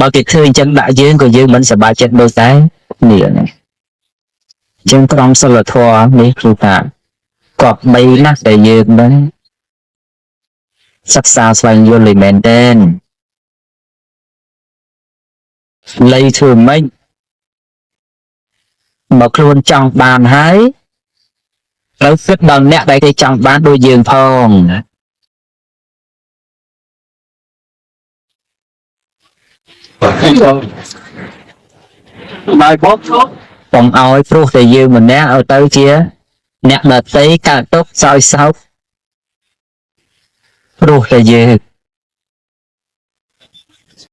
បើគេធ្វើអញ្ចឹងដាក់យើងក៏យើងមិនសប្បាយចិត្តដូចដែរនេះអញ្ចឹងក្រមសីលធម៌នេះគឺថាក៏បីណាស់តែយើងដែរសិក្សាស្វែងយល់ឲ្យមែនទេលៃធ្វើម៉េចបើខ្លួនចង់បានហើយត្រូវគិតដល់អ្នកដែលគេចង់បានដូចយើងផងបាយបោកឈប់កុំឲ្យព្រោះតែយើងម្នាក់ឲ្យទៅជាអ្នកដទៃកើតទុកសោយសោកព្រោះតែយើង